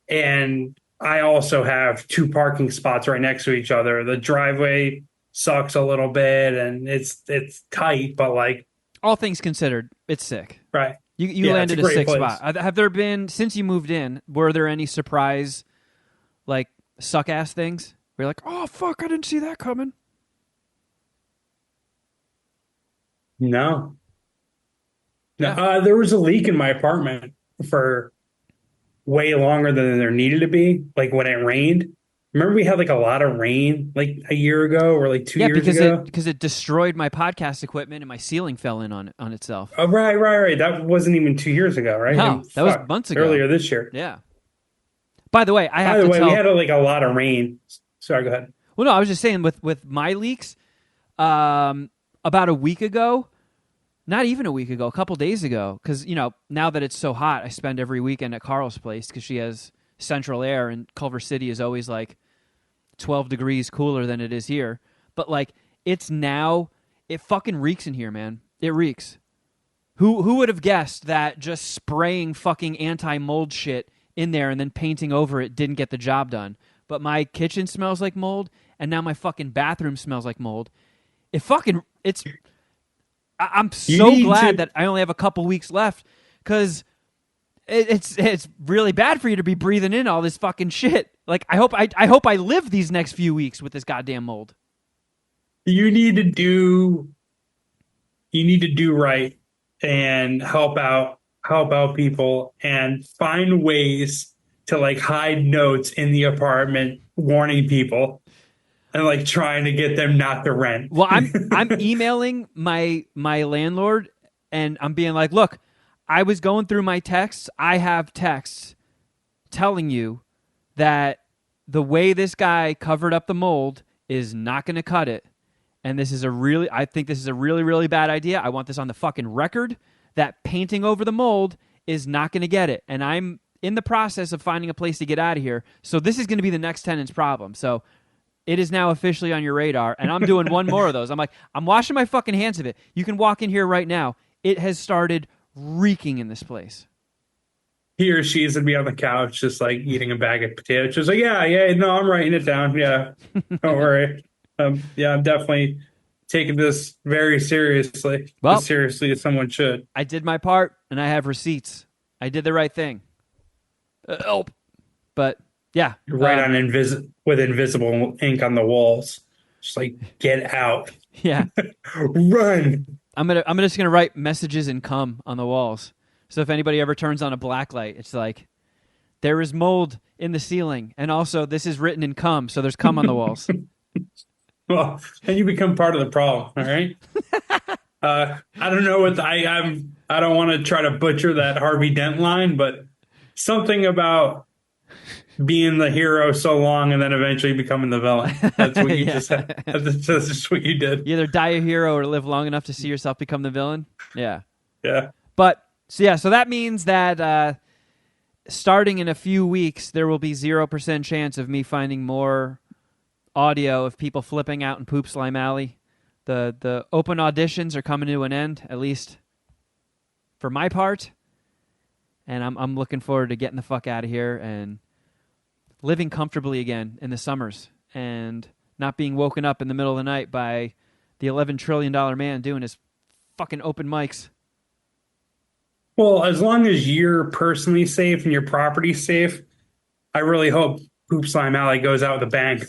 And I also have 2 parking spots right next to each other. The driveway sucks a little bit, and it's tight, but like, all things considered, it's sick. Right. You landed a sick spot. Have there been, since you moved in, were there any surprise, like, suck-ass things? Where you're like, oh, fuck, I didn't see that coming. No. There was a leak in my apartment for way longer than there needed to be. Like when it rained. Remember we had like a lot of rain like a year ago or like 2 years ago? because it destroyed my podcast equipment and my ceiling fell in on itself. Oh, right. That wasn't even 2 years ago, right? No, that was months ago. Earlier this year. Yeah. By the way, we had like a lot of rain. Sorry, go ahead. Well, no, I was just saying with my leaks, about a week ago, not even a week ago, a couple days ago, because, now that it's so hot, I spend every weekend at Carl's place because she has central air, and Culver City is always like 12 degrees cooler than it is here. But like it fucking reeks in here, man. It reeks. Who would have guessed that just spraying fucking anti-mold shit in there and then painting over it didn't get the job done? But my kitchen smells like mold, and now my fucking bathroom smells like mold. I'm so glad that I only have a couple weeks left, because it's really bad for you to be breathing in all this fucking shit. Like I hope I live these next few weeks with this goddamn mold. You need to do right and help out people and find ways to like hide notes in the apartment warning people and like trying to get them not to rent. Well, I'm emailing my landlord, and I'm being like, look, I was going through my texts. I have texts telling you that the way this guy covered up the mold is not going to cut it. And I think this is a really, really bad idea. I want this on the fucking record that painting over the mold is not going to get it. And I'm in the process of finding a place to get out of here. So this is going to be the next tenant's problem. So it is now officially on your radar. And I'm doing one more of those. I'm washing my fucking hands of it. You can walk in here right now. It has started reeking in this place. He or she's gonna be on the couch just like eating a bag of potatoes. Just like, yeah, no, I'm writing it down. Yeah, don't worry. Yeah, I'm definitely taking this very seriously. Well, as seriously as someone should. I did my part, and I have receipts. I did the right thing. But yeah, You're right on with invisible ink on the walls. Just like, get out. Yeah, run. I'm just gonna write messages in cum on the walls. So if anybody ever turns on a black light, it's like, there is mold in the ceiling, and also this is written in cum, so there's cum on the walls. Well, and you become part of the problem. All right. I don't know what I don't want to try to butcher that Harvey Dent line, but something about being the hero so long and then eventually becoming the villain. That's what you just said. That's just what you did. You either die a hero or live long enough to see yourself become the villain. Yeah. Yeah. But so that means that starting in a few weeks, there will be 0% chance of me finding more audio of people flipping out in Poopslime Alley. The open auditions are coming to an end, at least for my part. And I'm looking forward to getting the fuck out of here and living comfortably again in the summers and not being woken up in the middle of the night by the $11 trillion man doing his fucking open mics. Well, as long as you're personally safe and your property's safe, I really hope Poopslime Alley goes out with a bang.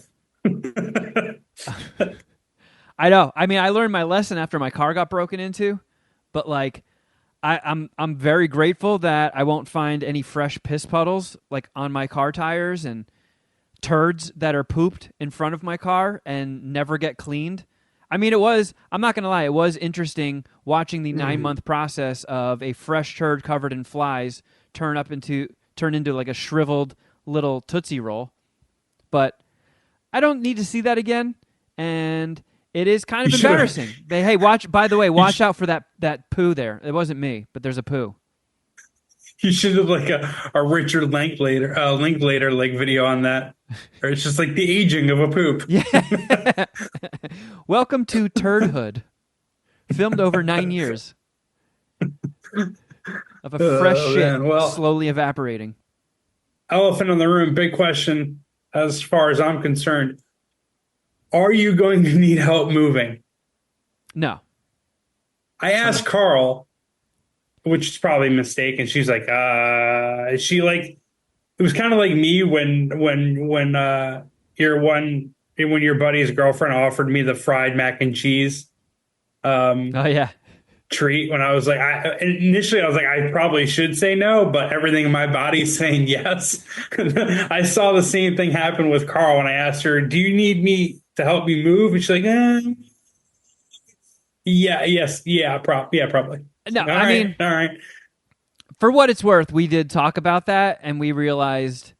I know. I mean, I learned my lesson after my car got broken into, but like, I'm very grateful that I won't find any fresh piss puddles like on my car tires and turds that are pooped in front of my car and never get cleaned. I mean, I'm not going to lie, it was interesting watching the 9-month process of a fresh turd covered in flies turn into like a shriveled little Tootsie Roll. But I don't need to see that again, and it is kind of embarrassing. By the way, watch out for that poo there. It wasn't me, but there's a poo. You should have like a Richard Linklater like video on that. Or it's just like the aging of a poop. Yeah. Welcome to Turdhood. Filmed over 9 years. Of a fresh shit slowly evaporating. Elephant in the room, big question as far as I'm concerned. Are you going to need help moving? No. I asked Carl, which is probably a mistake, and she's like, she like, it was kind of like me when your buddy's girlfriend offered me the fried mac and cheese. Oh yeah. treat when I was like, initially I was like, I probably should say no, but everything in my body is saying yes. I saw the same thing happen with Carl when I asked her, do you need me to help me move? And she's like, yeah, yes, yeah, probably. No, All I right, mean, all right. for what it's worth, we did talk about that, and we realized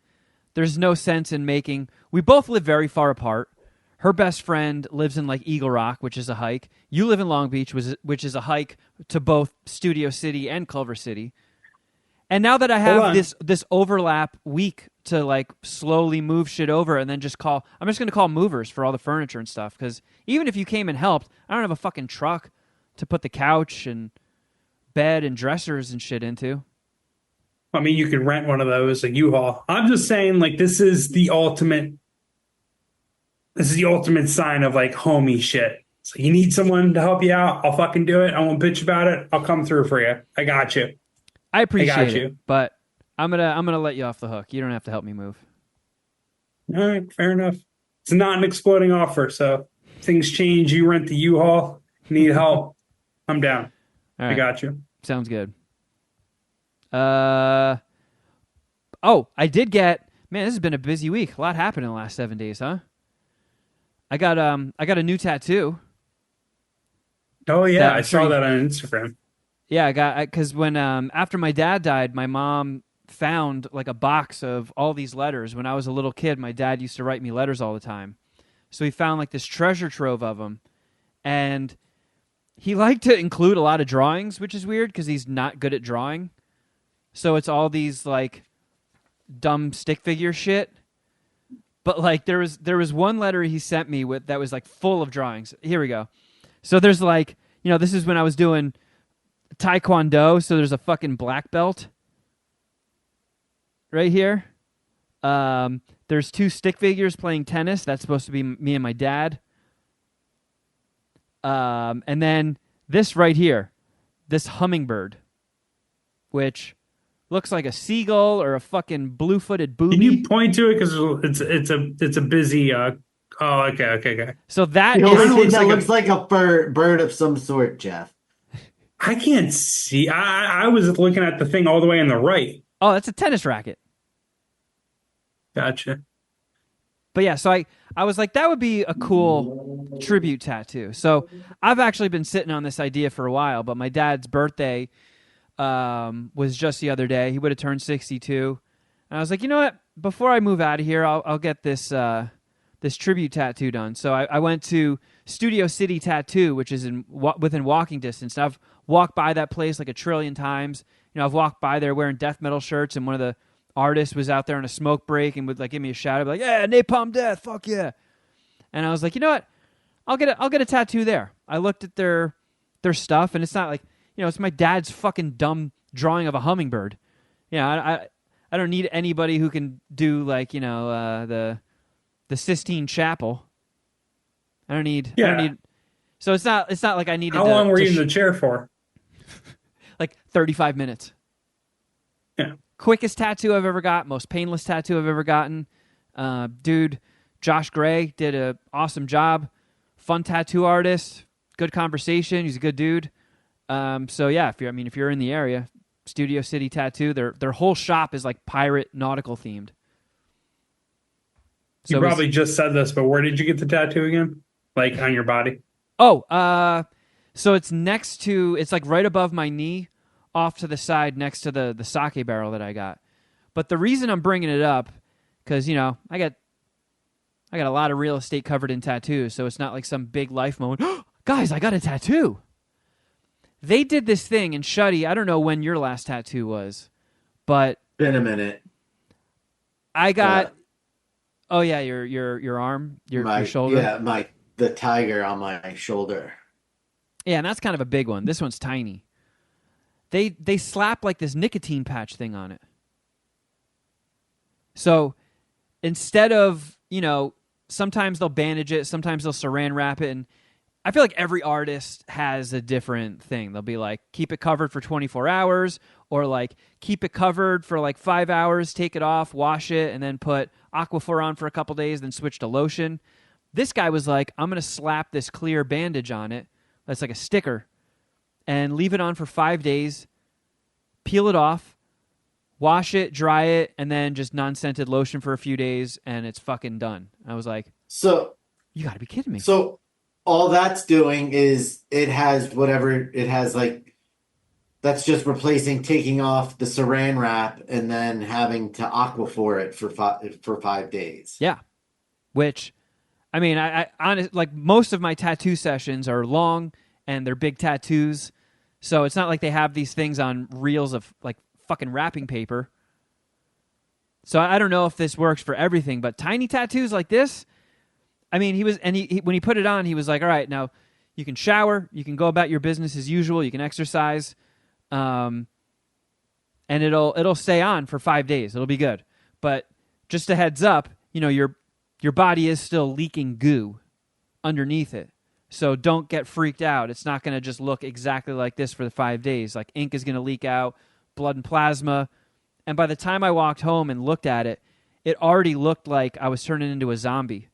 there's no sense in making. We both live very far apart. Her best friend lives in like Eagle Rock, which is a hike. You live in Long Beach, which is a hike to both Studio City and Culver City. And now that I have this overlap week to like slowly move shit over and then just call, I'm just going to call movers for all the furniture and stuff. Because even if you came and helped, I don't have a fucking truck to put the couch and bed and dressers and shit into. I mean, you can rent one of those, a U-Haul. I'm just saying, like, this is the ultimate sign of like homie shit. So you need someone to help you out, I'll fucking do it. I won't bitch about it. I'll come through for you. I got you. I appreciate it, but I'm gonna let you off the hook. You don't have to help me move. All right, fair enough. It's not an exploding offer, so things change. You rent the U-Haul, need help. I'm down. All right. I got you. Sounds good. I did get, man, this has been a busy week. A lot happened in the last 7 days, huh? I got a new tattoo. Oh yeah, I saw that on Instagram. Yeah, because when after my dad died, my mom found like a box of all these letters. When I was a little kid, my dad used to write me letters all the time. So he found like this treasure trove of them, and he liked to include a lot of drawings, which is weird because he's not good at drawing. So it's all these like dumb stick figure shit. But like there was one letter he sent me with that was like full of drawings. Here we go. So there's like, this is when I was doing Taekwondo, so there's a fucking black belt right here. There's two stick figures playing tennis. That's supposed to be me and my dad. And then this right here, this hummingbird, which looks like a seagull or a fucking blue-footed booby. Can you point to it because it's a busy. Okay. So that looks like a bird of some sort, Geoff. I can't see. I was looking at the thing all the way on the right. Oh, that's a tennis racket. Gotcha. But yeah, so I was like, that would be a cool tribute tattoo. So I've actually been sitting on this idea for a while, but my dad's birthday was just the other day. He would have turned 62. And I was like, you know what? Before I move out of here, I'll get this tribute tattoo done. So I went to Studio City Tattoo, which is within walking distance. And I've walked by that place like a trillion times. I've walked by there wearing death metal shirts, and one of the artists was out there on a smoke break and would like give me a shout. I'd be like, yeah, Napalm Death, fuck yeah. And I was like, you know what? I'll get a tattoo there. I looked at their stuff, and it's not like, it's my dad's fucking dumb drawing of a hummingbird. I don't need anybody who can do like, the Sistine Chapel. I don't need. So it's not like I needed. How long were you in the chair for? Like 35 minutes. Yeah. Quickest tattoo I've ever got. Most painless tattoo I've ever gotten. Dude, Josh Gray did an awesome job. Fun tattoo artist. Good conversation. He's a good dude. So yeah, if you're in the area, Studio City Tattoo, their whole shop is like pirate nautical themed. So you probably just said this, but where did you get the tattoo again? Like on your body? Oh, so it's it's like right above my knee, off to the side next to the sake barrel that I got. But the reason I'm bringing it up, because, I got a lot of real estate covered in tattoos, so it's not like some big life moment. Guys, I got a tattoo. They did this thing, and Shuddy, I don't know when your last tattoo was, but been a minute. I got your arm, your shoulder. Yeah, the tiger on my shoulder. Yeah, and that's kind of a big one. This one's tiny. They slap like this nicotine patch thing on it. So instead of, sometimes they'll bandage it, sometimes they'll saran wrap it, and I feel like every artist has a different thing. They'll be like, keep it covered for 24 hours, or like, keep it covered for like 5 hours, take it off, wash it, and then put Aquaphor on for a couple days, then switch to lotion. This guy was like, I'm going to slap this clear bandage on it. That's like a sticker. and leave it on for 5 days, peel it off, wash it, dry it, and then just non-scented lotion for a few days, and it's fucking done. I was like, So you got to be kidding me. So all that's doing is it has whatever it has, like, that's just replacing taking off the saran wrap and then having to aquaphor it for 5 days. Yeah. Which, I mean, I honest, like most of my tattoo sessions are long and they're big tattoos. So it's not like they have these things on reels of like fucking wrapping paper. So I don't know if this works for everything, but tiny tattoos like this, I mean, he when he put it on, he was like, all right, now you can shower, you can go about your business as usual, you can exercise, and it'll stay on for 5 days. It'll be good. But just a heads up, you know, your body is still leaking goo underneath it. So don't get freaked out. It's not going to just look exactly like this for the 5 days. Like ink is going to leak out, blood and plasma. And by the time I walked home and looked at it, it already looked like I was turning into a zombie.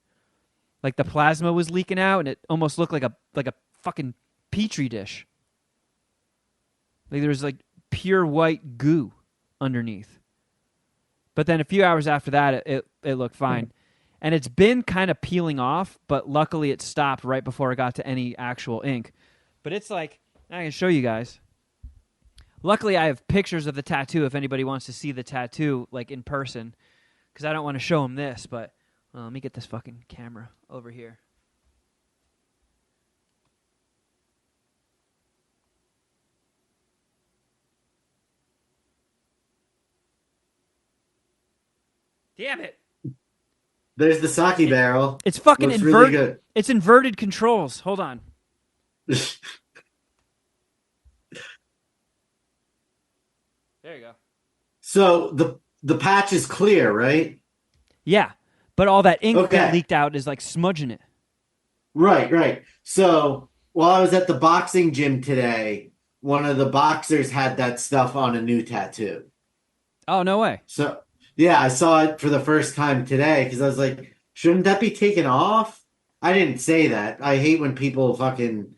Like the plasma was leaking out, and it almost looked like a fucking petri dish. Like there was like pure white goo underneath. But then a few hours after that, it looked fine. And it's been kind of peeling off, but luckily it stopped right before I got to any actual ink. But it's like, I can show you guys. Luckily, I have pictures of the tattoo if anybody wants to see the tattoo like in person, because I don't want to show them this, but let me get this fucking camera over here. Damn it. There's the sake barrel. It's fucking Looks inverted. really good. It's inverted controls. Hold on. There you go. So the patch is clear, right? Yeah, but all that ink Okay. that leaked out is like smudging it. Right. So while I was at the boxing gym today, one of the boxers had that stuff on a new tattoo. Oh, no way. So yeah, I saw it for the first time today because I was like, shouldn't that be taken off? I didn't say that. I hate when people fucking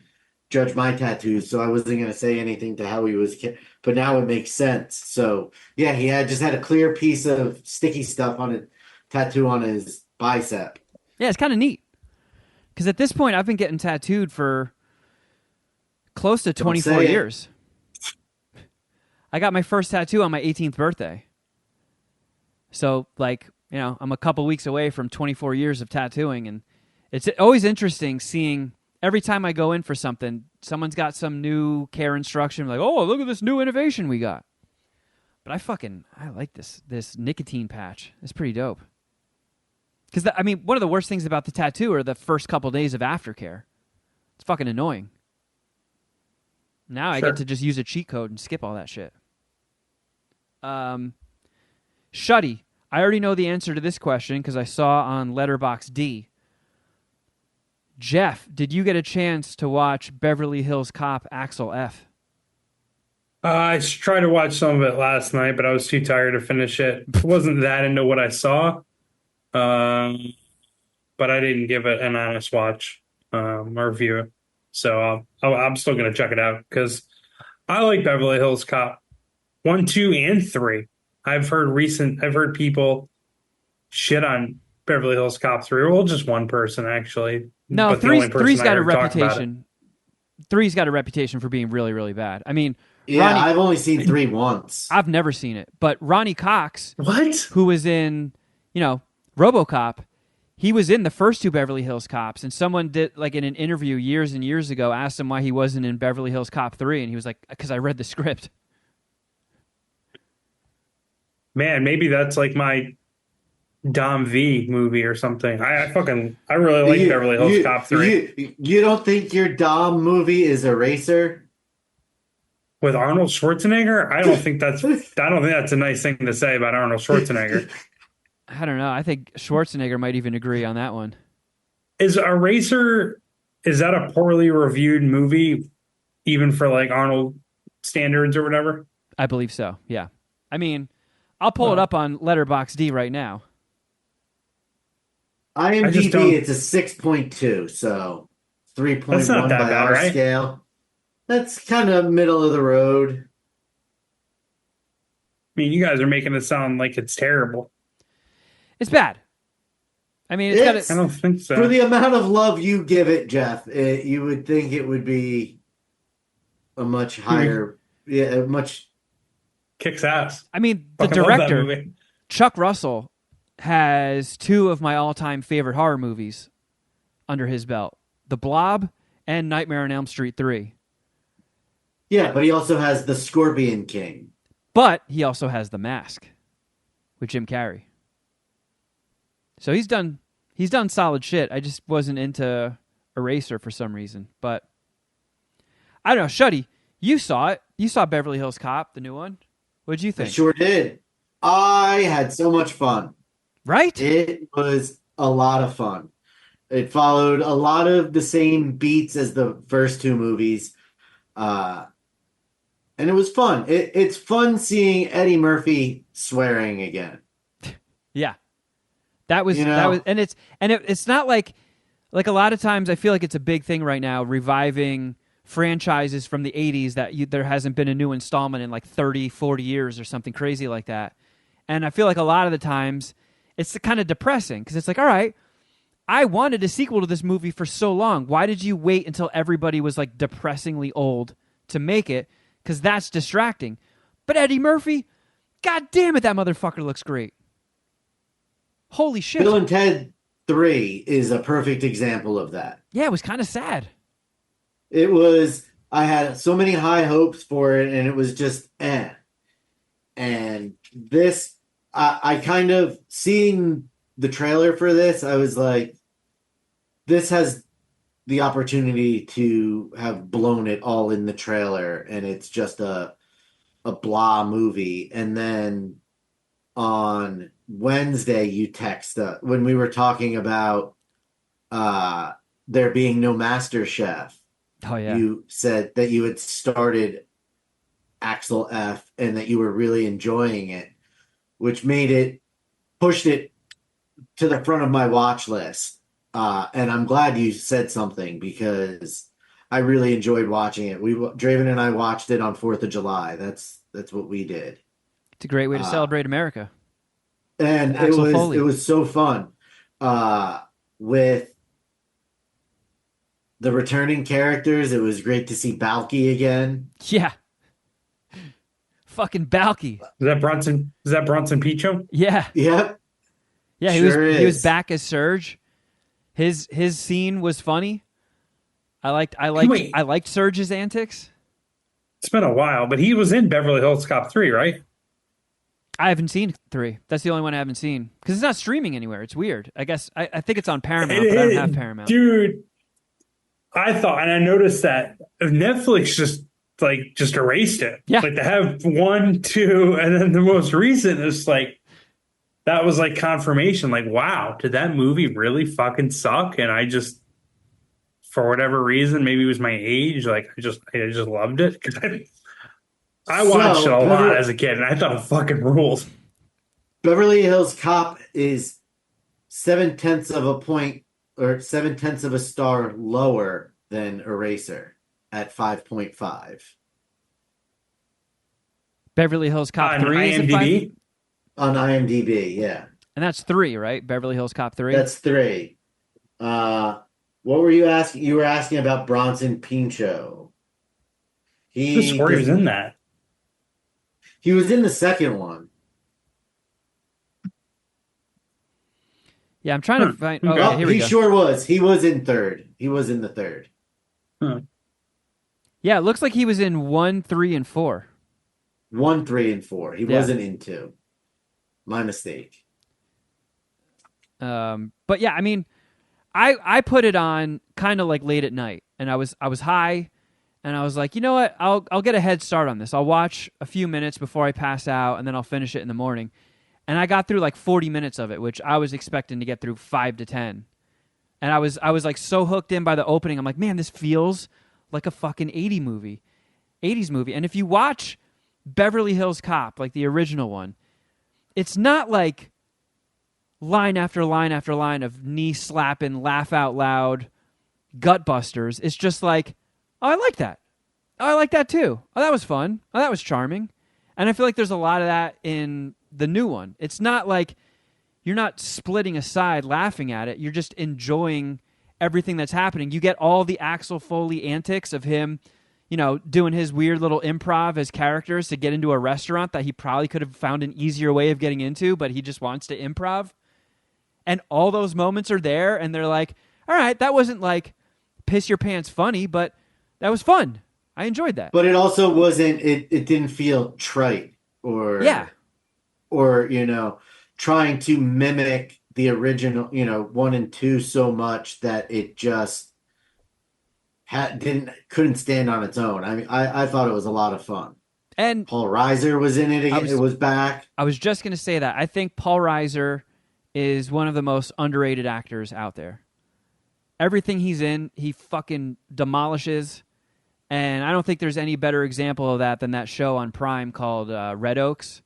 judge my tattoos, so I wasn't going to say anything to how he was. But now it makes sense. So yeah, he just had a clear piece of sticky stuff on a tattoo on his bicep. Yeah, it's kind of neat. Because at this point, I've been getting tattooed for close to 24 years. I got my first tattoo on my 18th birthday. So, like, you know, I'm a couple weeks away from 24 years of tattooing, and it's always interesting seeing every time I go in for something, someone's got some new care instruction, like, oh, look at this new innovation we got. But I like this nicotine patch. It's pretty dope. Because, I mean, one of the worst things about the tattoo are the first couple days of aftercare. It's fucking annoying. Now I get to just use a cheat code and skip all that shit. Shuddy, I already know the answer to this question because I saw on Letterboxd D. Geoff, did you get a chance to watch Beverly Hills Cop Axel F? I tried to watch some of it last night, but I was too tired to finish it. Wasn't that into what I saw, but I didn't give it an honest watch or review. So I'm still going to check it out because I like Beverly Hills Cop 1, 2, and 3. I've heard people shit on Beverly Hills Cop 3. Well, just one person actually. No, but the only person three's I got a heard talk about it. reputation. Three's got a reputation for being really, really bad. I mean, Yeah, Ronnie, I've only seen 3 once. I've never seen it, but Ronnie Cox, What? who was in, RoboCop, he was in the first 2 Beverly Hills Cops, and someone did, like, in an interview years and years ago, asked him why he wasn't in Beverly Hills Cop 3, and he was like, because I read the script. Man, maybe that's like my Dom V movie or something. I really like Beverly Hills Cop 3 You don't think your Dom movie is Eraser? with Arnold Schwarzenegger. I don't think that's a nice thing to say about Arnold Schwarzenegger. I don't know. I think Schwarzenegger might even agree on that one. Is Eraser, is that a poorly reviewed movie, even for like Arnold standards or whatever? I believe so, yeah. I mean, I'll pull it up on Letterboxd D right now. IMDb, it's a 6.2, so 3.1 That's not that by bad, our right? scale. That's kind of middle of the road. I mean, you guys are making it sound like it's terrible. It's bad. I mean, I don't think so. For the amount of love you give it, Geoff, you would think it would be a much higher, much kicks ass. I mean, the Fucking love that director, movie. Chuck Russell, has 2 of my all-time favorite horror movies under his belt: The Blob and Nightmare on Elm Street 3. Yeah, but he also has The Scorpion King. But he also has The Mask with Jim Carrey. So he's done solid shit. I just wasn't into Eraser for some reason. But I don't know, Shuddy, you saw it. You saw Beverly Hills Cop, the new one. What'd you think? I sure did. I had so much fun. Right? It was a lot of fun. It followed a lot of the same beats as the first 2 movies. And it was fun. It's fun seeing Eddie Murphy swearing again. Yeah. That was, and it's not like a lot of times I feel like it's a big thing right now, reviving franchises from the 80s that there hasn't been a new installment in like 30, 40 years or something crazy like that. And I feel like a lot of the times it's kind of depressing because it's like, all right, I wanted a sequel to this movie for so long. Why did you wait until everybody was like depressingly old to make it? Because that's distracting. But Eddie Murphy, god damn it, that motherfucker looks great. Holy shit. Bill and Ted 3 is a perfect example of that. Yeah, it was kind of sad. It was, I had so many high hopes for it, and it was just And this, I kind of, seeing the trailer for this, I was like, this has the opportunity to have blown it all in the trailer, and it's just a blah movie. And then on Wednesday, you text when we were talking about there being no Master Chef. Oh, yeah. You said that you had started Axel F and that you were really enjoying it, which pushed it to the front of my watch list. And I'm glad you said something because I really enjoyed watching it. Draven and I watched it on 4th of July. That's what we did. It's a great way to celebrate America. And it was so fun. With the returning characters, it was great to see Balky again. Yeah. Fucking Balky. Is that Bronson Pinchot? Yeah. Yep. Yeah, he was back as Surge. His scene was funny. I liked Surge's antics. It's been a while, but he was in Beverly Hills Cop 3, right? I haven't seen 3. That's the only one I haven't seen. Because it's not streaming anywhere. It's weird. I guess I think it's on Paramount, but I don't have Paramount. Dude, I thought, and I noticed that Netflix just erased it. Yeah. Like, they have 1, 2, and then the most recent is like, that was like confirmation. Like, wow, did that movie really fucking suck? And I just, for whatever reason, maybe it was my age, like I just loved it because I watched it a lot as a kid, and I thought it fucking rules. Beverly Hills Cop is 0.7 of a point or 0.7 of a star lower than Eraser at 5.5. Beverly Hills Cop 3 is IMDb? On IMDb, yeah. And that's 3, right? Beverly Hills Cop 3? That's 3. What were you asking? You were asking about Bronson Pinchot. Who swore he was in that? He was in the second one. Yeah, I'm trying to find... Oh, yeah, here we go. He sure was. He was in 3rd. He was in the 3rd. Huh. Yeah, it looks like he was in 1, 3, and 4. 1, 3, and 4. He wasn't in 2. My mistake. But yeah, I mean, I put it on kind of like late at night, and I was high, and I was like, you know what? I'll get a head start on this. I'll watch a few minutes before I pass out, and then I'll finish it in the morning. And I got through like 40 minutes of it, which I was expecting to get through 5 to 10. And I was like so hooked in by the opening. I'm like, man, this feels like a fucking 80s movie. And if you watch Beverly Hills Cop, like the original one, it's not like line after line after line of knee slapping, laugh out loud, gut busters. It's just like, oh, I like that. Oh, I like that too. Oh, that was fun. Oh, that was charming. And I feel like there's a lot of that in the new one. It's not like you're not splitting aside laughing at it. You're just enjoying everything that's happening. You get all the Axel Foley antics of him, doing his weird little improv as characters to get into a restaurant that he probably could have found an easier way of getting into, but he just wants to improv. And all those moments are there, and they're like, all right, that wasn't like piss your pants funny, but that was fun. I enjoyed that. But it also wasn't, it didn't feel trite or trying to mimic the original, 1 and 2 so much that it just couldn't stand on its own. I mean, I thought it was a lot of fun. And Paul Reiser was in it again. It was back. I was just going to say that. I think Paul Reiser is one of the most underrated actors out there. Everything he's in, he fucking demolishes. And I don't think there's any better example of that than that show on Prime called Red Oaks.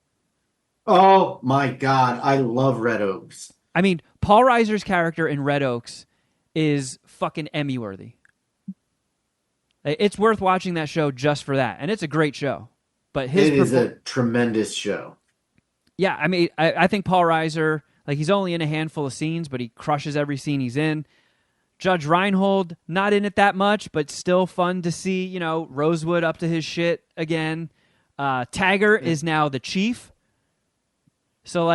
Oh, my God. I love Red Oaks. I mean, Paul Reiser's character in Red Oaks is fucking Emmy-worthy. It's worth watching that show just for that. And it's a great show. But it is a tremendous show. Yeah, I mean, I think Paul Reiser, he's only in a handful of scenes, but he crushes every scene he's in. Judge Reinhold, not in it that much, but still fun to see, Rosewood up to his shit again. Taggart is now the chief. So,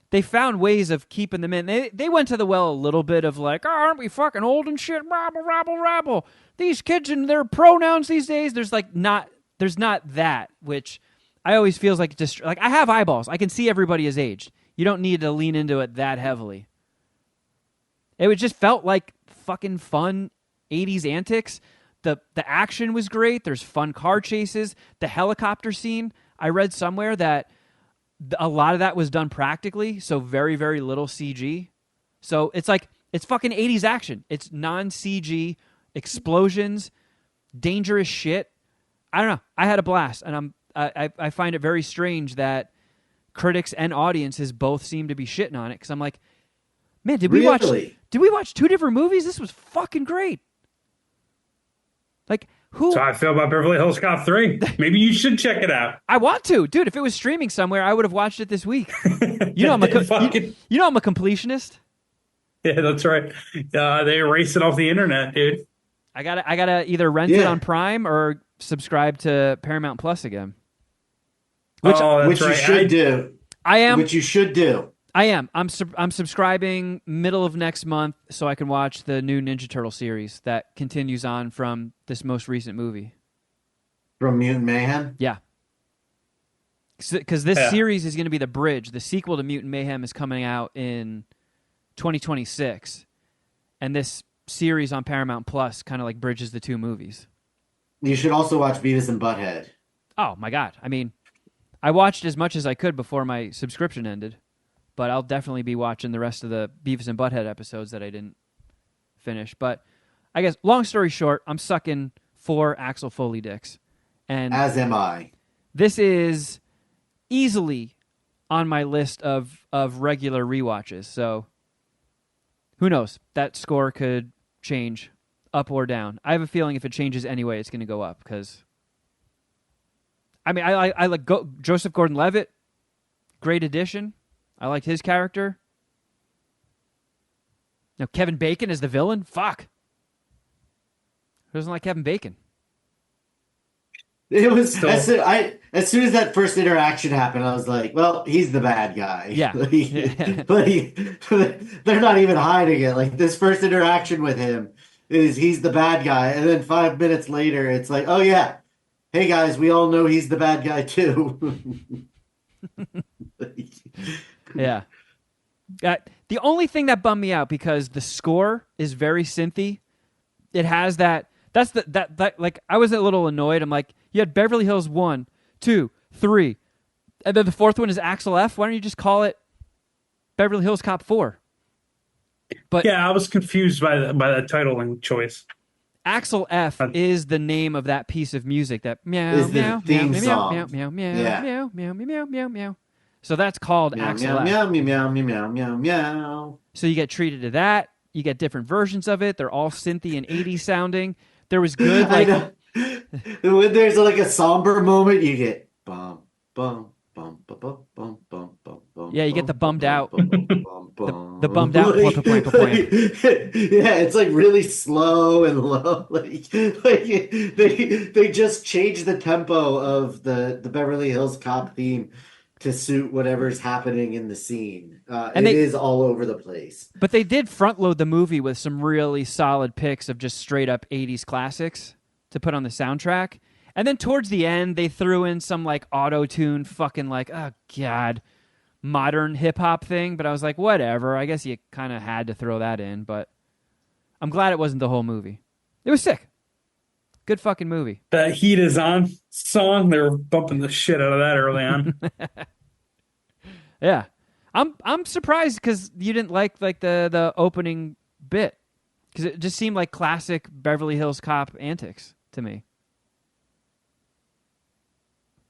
they found ways of keeping them in. They went to the well a little bit of aren't we fucking old and shit? Rabble, rabble, rabble. These kids and their pronouns these days. There's not that, which I always feels like just I have eyeballs. I can see everybody is aged. You don't need to lean into it that heavily. It just felt like fucking fun 80s antics. The action was great. There's fun car chases. The helicopter scene, I read somewhere that a lot of that was done practically, so very, very little CG. So it's fucking 80s action. It's non-CG, explosions, dangerous shit. I don't know. I had a blast, and I find it very strange that critics and audiences both seem to be shitting on it, because I'm like, man, did we watch 2 different movies? This was fucking great. Who? So I feel about Beverly Hills Cop 3. Maybe you should check it out. I want to, dude. If it was streaming somewhere, I would have watched it this week. I'm a completionist. Yeah, that's right. They erased it off the internet, dude. I gotta either rent it on Prime or subscribe to Paramount Plus again. Which you should do. I am. Which you should do. I am. I'm subscribing middle of next month so I can watch the new Ninja Turtle series that continues on from this most recent movie. From Mutant Mayhem? Yeah. Because this series is going to be the bridge. The sequel to Mutant Mayhem is coming out in 2026. And this series on Paramount Plus kind of bridges the 2 movies. You should also watch Beavis and Butthead. Oh, my God. I mean, I watched as much as I could before my subscription ended. But I'll definitely be watching the rest of the Beavis and Butthead episodes that I didn't finish. But I guess, long story short, I'm sucking 4 Axel Foley dicks. And as am I. This is easily on my list of regular rewatches. So who knows? That score could change up or down. I have a feeling if it changes anyway, it's going to go up. Because, I mean, I like Joseph Gordon-Levitt. Great addition. I liked his character. Now, Kevin Bacon is the villain? Fuck. Who doesn't like Kevin Bacon? It was as soon as that first interaction happened, I was like, well, he's the bad guy. Yeah. But they're not even hiding it. This first interaction with him he's the bad guy. And then 5 minutes later, it's like, oh, yeah. Hey, guys, we all know he's the bad guy, too. Yeah. The only thing that bummed me out, because the score is very synthy. It has that. That's that I was a little annoyed. I'm like, you had Beverly Hills 1, 2, 3, and then the 4th one is Axel F. Why don't you just call it Beverly Hills Cop 4? But yeah, I was confused by that titling choice. Axel F is the name of that piece of music that meow is meow the theme meow, song. meow meow meow Yeah. meow meow meow meow meow meow. So that's called Meow, Axel meow, F. meow, meow, meow, meow, meow, meow. So you get treated to that. You get different versions of it. They're all synthy and 80s sounding. There was good, I know. When there's like a somber moment, you get bum bum bum bum bum bum bum bum bum. Yeah, you get the bummed out. The bummed out. Like, yeah, it's like really slow and low. Like they just changed the tempo of the Beverly Hills Cop theme to suit whatever's happening in the scene. And it is all over the place. But they did front load the movie with some really solid picks of just straight up 80s classics to put on the soundtrack. And then towards the end, they threw in some like auto-tune fucking like, oh God, modern hip-hop thing. But I was like, whatever. I guess you kind of had to throw that in. But I'm glad it wasn't the whole movie. It was sick. Good fucking movie. That Heat Is On song, they were bumping the shit out of that early on. Yeah. I'm surprised because you didn't like the opening bit. Because it just seemed like classic Beverly Hills Cop antics to me.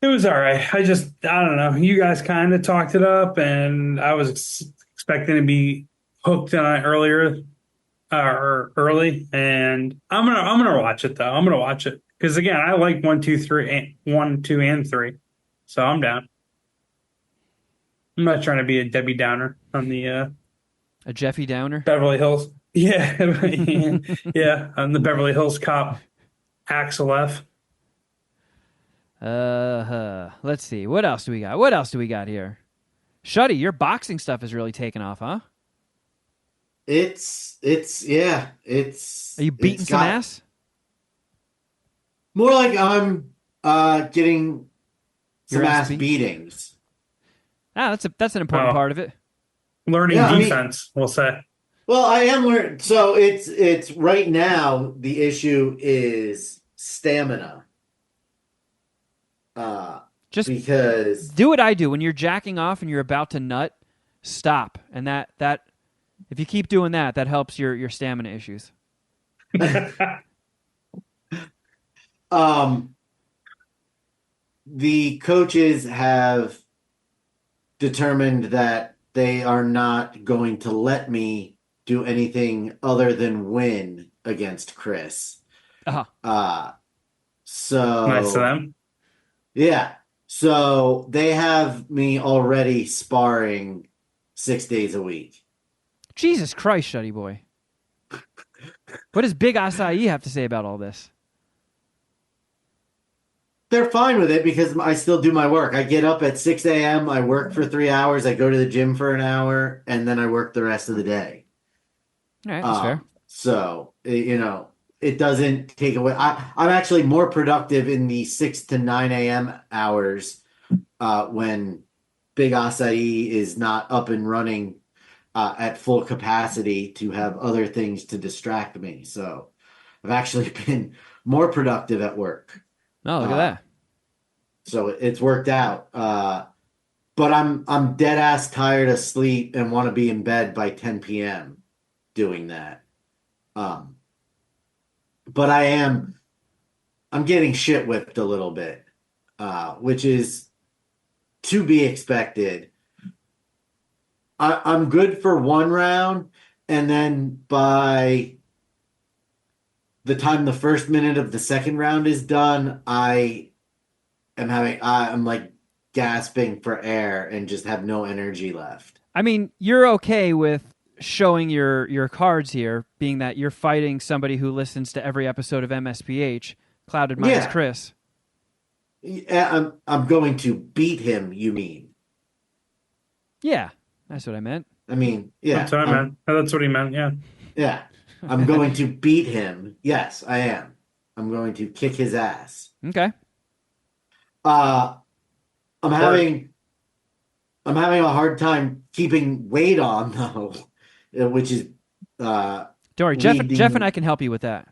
It was all right. I don't know. You guys kind of talked it up, and I was expecting to be hooked on it early, and I'm gonna watch it though. I'm gonna watch it because again, I like 1, 2, 3, 1, 2, and 3, so I'm down. I'm not trying to be a Debbie Downer on the A Jeffy Downer? Beverly Hills. Yeah, yeah, on the Beverly Hills Cop, Axel F. Let's see. What else do we got? What else do we got here? Shuddy, your boxing stuff is really taking off, huh? It's Are you beating some ass? More like I'm getting some Your ass beat? beatings. Ah, that's an important part of it. Learning defense, we'll say. Well, I am learning. So it's right now the issue is stamina. Just because do what I do when you're jacking off and you're about to nut. Stop, and that if you keep doing that, that helps your stamina issues. The coaches have determined that they are not going to let me do anything other than win against Chris. So Nice to them. Yeah. So they have me already sparring 6 days a week. Jesus Christ, Shuddy Boy. What does Big Acai have to say about all this? They're fine with it because I still do my work. I get up at 6 a.m., I work for 3 hours, I go to the gym for an hour, and then I work the rest of the day. All right, that's fair. So, it doesn't take away. I'm actually more productive in the 6 to 9 a.m. hours when Big Acai is not up and running at full capacity to have other things to distract me. So I've actually been more productive at work. Oh, look at that. So it's worked out. But I'm dead ass tired of sleep and want to be in bed by 10 p.m. doing that. But I'm getting shit whipped a little bit, which is to be expected. I'm good for one round, and then by the time the first minute of the second round is done, I'm like gasping for air and just have no energy left. I mean, you're okay with showing your cards here, being that you're fighting somebody who listens to every episode of MSPH, Clouded Minds Chris. Yeah, I'm going to beat him, you mean? Yeah, that's what I meant. I mean, yeah. That's what I meant. That's what he meant, yeah. Yeah. I'm going to beat him. Yes, I am. I'm going to kick his ass. Okay. I'm having a hard time keeping weight on though, which is don't worry, Geoff and I can help you with that.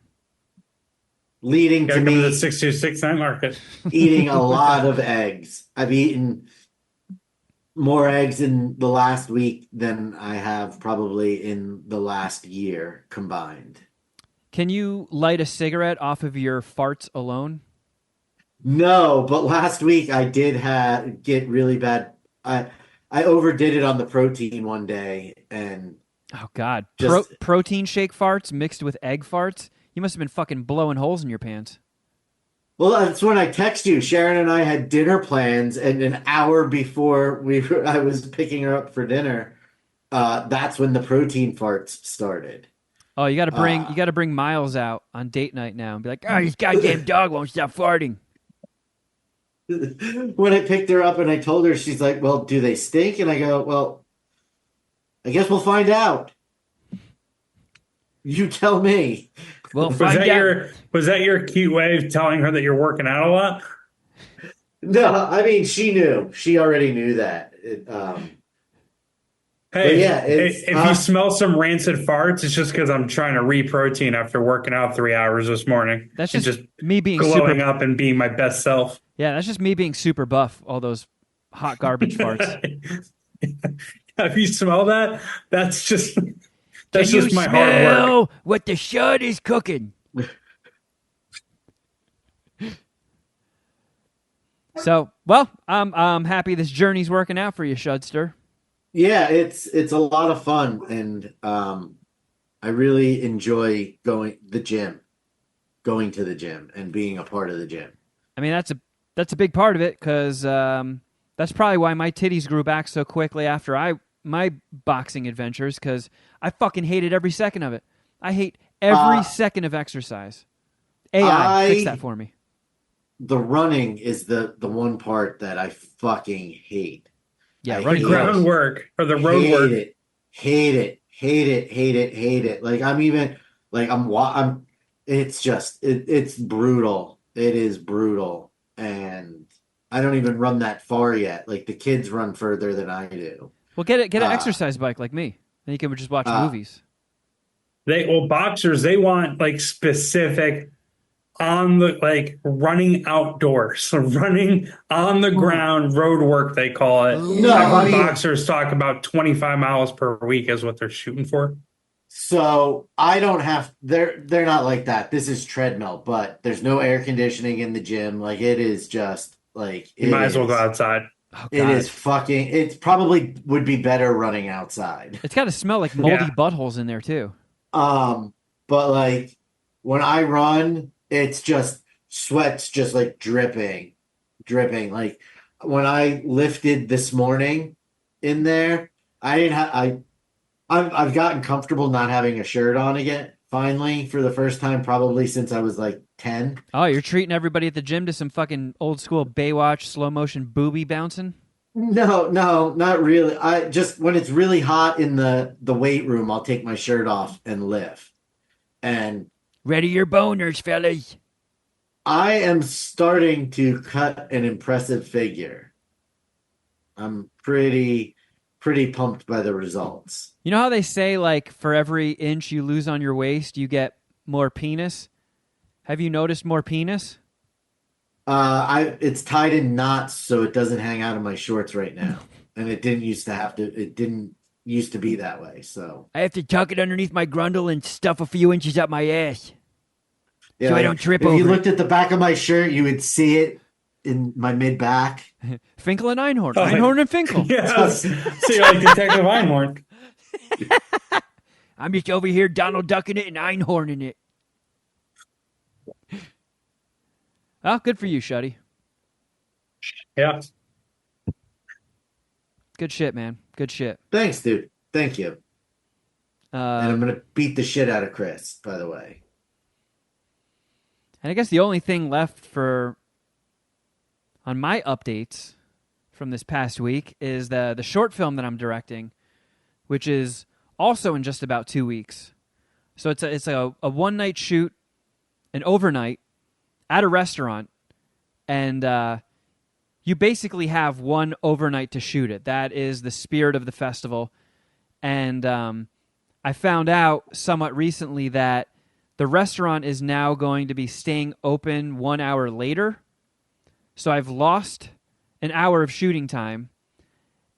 Leading to me the 6269 night market. eating a lot of eggs. I've eaten more eggs in the last week than I have probably in the last year combined. Can you light a cigarette off of your farts alone? No, but last week I did get really bad. I overdid it on the protein one day, and oh god, just, protein shake farts mixed with egg farts. You must have been fucking blowing holes in your pants. Well, that's when I text you. Sharon and I had dinner plans, and an hour before I was picking her up for dinner, that's when the protein farts started. Oh, you got to bring Miles out on date night now and be like, "Oh, this goddamn dog won't stop farting." When I picked her up and I told her, she's like, "Well, do they stink?" And I go, "Well, I guess we'll find out. You tell me." Well, Was that your cute way of telling her that you're working out a lot? No, I mean, she knew. She already knew that. Hey, yeah, if you smell some rancid farts, it's just because I'm trying to re-protein after working out 3 hours this morning. That's and just me being glowing up and being my best self. Yeah, that's just me being super buff. All those hot garbage farts. If you smell that, that's just my hard work. What the Shud is cooking. So, well, I'm happy this journey's working out for you, Shudster. Yeah, it's a lot of fun, and I really enjoy going to the gym and being a part of the gym. I mean, that's a big part of it, because that's probably why my titties grew back so quickly after my boxing adventures, because I fucking hated every second of it. I hate every second of exercise. AI, fix that for me. The running is the one part that I fucking hate. Yeah, running groundwork or the road work. Hate it. Like it's brutal. It is brutal. And I don't even run that far yet. Like the kids run further than I do. Well, get an exercise bike like me. And you can just watch movies. Boxers, they want like specific on the running outdoors, so running on the ground road work they call it. No, boxers talk about 25 miles per week is what they're shooting for. So I don't have they're not like that. This is treadmill, but there's no air conditioning in the gym. Like it is just like you might as well go outside. Oh, it is fucking. It probably would be better running outside. It's got to smell like moldy buttholes in there too. But like when I run, it's just sweat's just like dripping. Like when I lifted this morning in there, I've gotten comfortable not having a shirt on again. Finally, for the first time, probably since I was like 10. Oh, you're treating everybody at the gym to some fucking old school Baywatch slow motion booby bouncing? No, not really. I just when it's really hot in the weight room, I'll take my shirt off and lift. And ready your boners, fellas. I am starting to cut an impressive figure. I'm pretty pumped by the results. You know how they say, like, for every inch you lose on your waist, you get more penis? Have you noticed more penis? It's tied in knots, so it doesn't hang out of my shorts right now. And it didn't used to be that way, so. I have to tuck it underneath my grundle and stuff a few inches up my ass. Yeah, so I don't trip over. If you looked at the back of my shirt, you would see it in my mid-back. Finkel and Einhorn. Einhorn and Finkel. Yes. So you're like Detective Einhorn. I'm just over here Donald Ducking it and Einhorning it. Oh, good for you, Shuddy. Yeah. Good shit, man. Good shit. Thanks, dude. Thank you. And I'm going to beat the shit out of Chris, by the way. And I guess the only thing left on my updates from this past week is the short film that I'm directing, which is also in just about 2 weeks. So it's a one-night shoot, an overnight, at a restaurant, and you basically have one overnight to shoot it. That is the spirit of the festival. And I found out somewhat recently that the restaurant is now going to be staying open 1 hour later. So I've lost an hour of shooting time.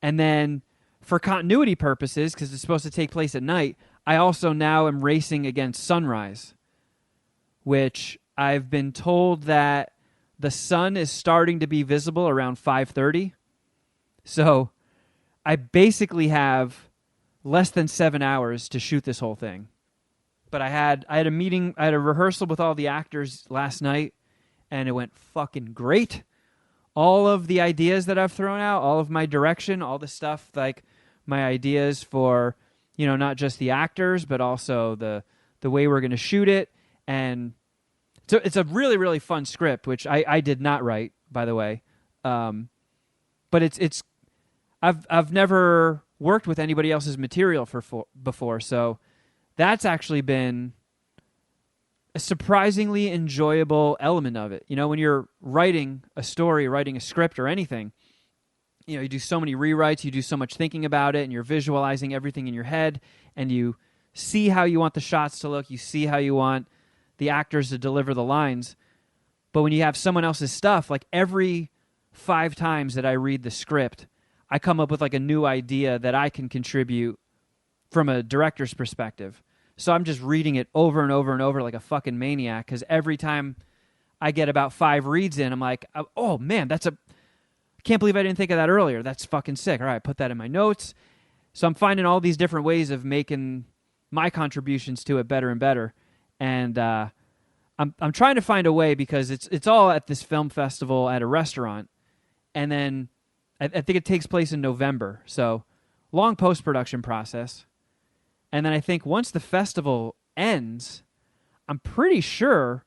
And then for continuity purposes, because it's supposed to take place at night, I also now am racing against sunrise, which I've been told that the sun is starting to be visible around 5:30. So I basically have less than 7 hours to shoot this whole thing. But I had a meeting, I had a rehearsal with all the actors last night, and it went fucking great. All of the ideas that I've thrown out, all of my direction, all the stuff, like my ideas for, not just the actors, but also the way we're going to shoot it. And so it's a really, really fun script, which I did not write, by the way. But I've never worked with anybody else's material before, so that's actually been a surprisingly enjoyable element of it. When you're writing a story, writing a script or anything, you do so many rewrites, you do so much thinking about it, and you're visualizing everything in your head, and you see how you want the shots to look, you see how you want the actors to deliver the lines. But when you have someone else's stuff, like every 5 times that I read the script, I come up with like a new idea that I can contribute from a director's perspective. So I'm just reading it over and over and over like a fucking maniac, because every time I get about 5 reads in, I'm like, oh man, I can't believe I didn't think of that earlier. That's fucking sick. All right, put that in my notes. So I'm finding all these different ways of making my contributions to it better and better. And I'm trying to find a way, because it's all at this film festival at a restaurant. And then I think it takes place in November. So long post-production process. And then I think once the festival ends, I'm pretty sure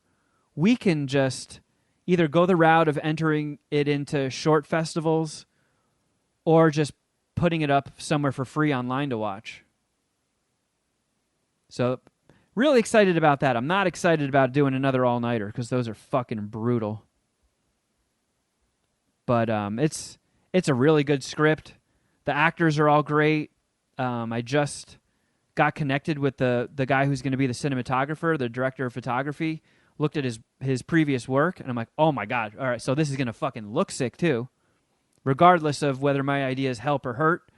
we can just either go the route of entering it into short festivals or just putting it up somewhere for free online to watch. So really excited about that. I'm not excited about doing another all-nighter, because those are fucking brutal. But it's a really good script. The actors are all great. I just got connected with the guy who's going to be the cinematographer, the director of photography, looked at his previous work, and I'm like, oh my God, all right, so this is going to fucking look sick too. Regardless of whether my ideas help or hurt,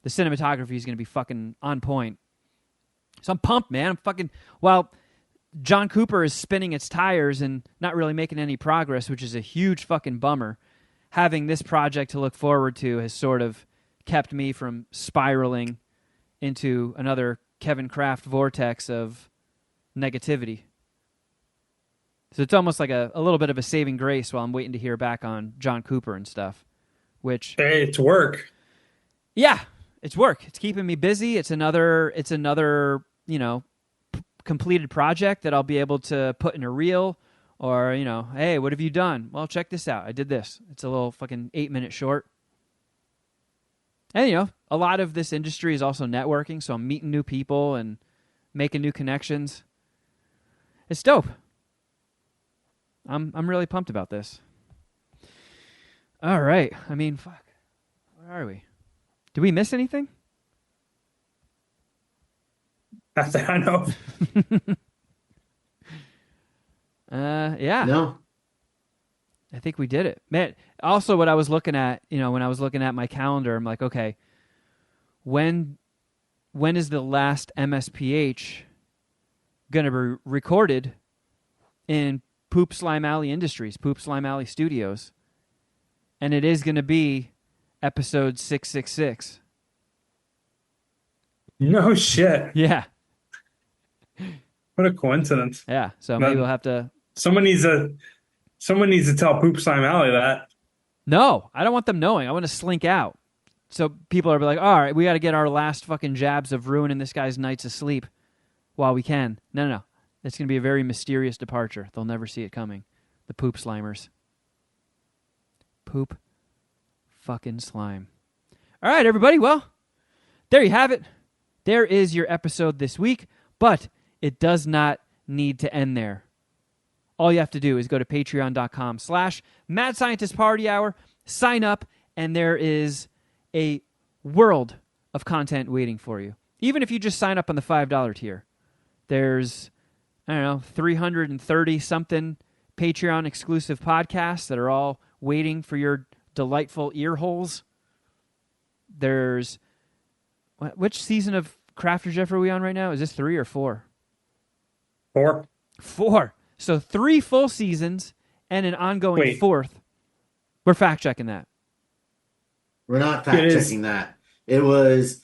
the cinematography is going to be fucking on point. So I'm pumped, man. While John Cooper is spinning its tires and not really making any progress, which is a huge fucking bummer, having this project to look forward to has sort of kept me from spiraling into another Kevin Kraft vortex of negativity. So it's almost like a little bit of a saving grace while I'm waiting to hear back on John Cooper and stuff. Which, hey, it's work. Yeah, it's work. It's keeping me busy. It's another completed project that I'll be able to put in a reel, or hey, what have you done? Well, check this out. I did this. It's a little fucking 8-minute short. And a lot of this industry is also networking, so I'm meeting new people and making new connections. It's dope. I'm really pumped about this. All right. I mean, fuck. Where are we? Did we miss anything? Not that I know. Yeah. No. I think we did it. Man, also what I was looking at, when I was looking at my calendar, I'm like, okay, when is the last MSPH going to be recorded in Poopslime Alley Industries, Poopslime Alley Studios? And it is going to be episode 666. No shit. Yeah. What a coincidence. Yeah. So maybe we'll have to. Someone needs to tell Poopslime Alley that. No, I don't want them knowing. I want to slink out. So people are like, all right, we got to get our last fucking jabs of ruining this guy's nights of sleep while we can. No. It's going to be a very mysterious departure. They'll never see it coming. The Poop Slimers. Poop fucking slime. All right, everybody. Well, there you have it. There is your episode this week, but it does not need to end there. All you have to do is go to patreon.com/Mad Scientist Party Hour, sign up, and there is a world of content waiting for you. Even if you just sign up on the $5 tier, there's, 330-something Patreon exclusive podcasts that are all waiting for your delightful ear holes. There's, which season of Crafter Jeff are we on right now? Is this 3 or 4? 4. 4. So 3 full seasons and an ongoing 4th. We're fact checking that. We're not fact checking that. It was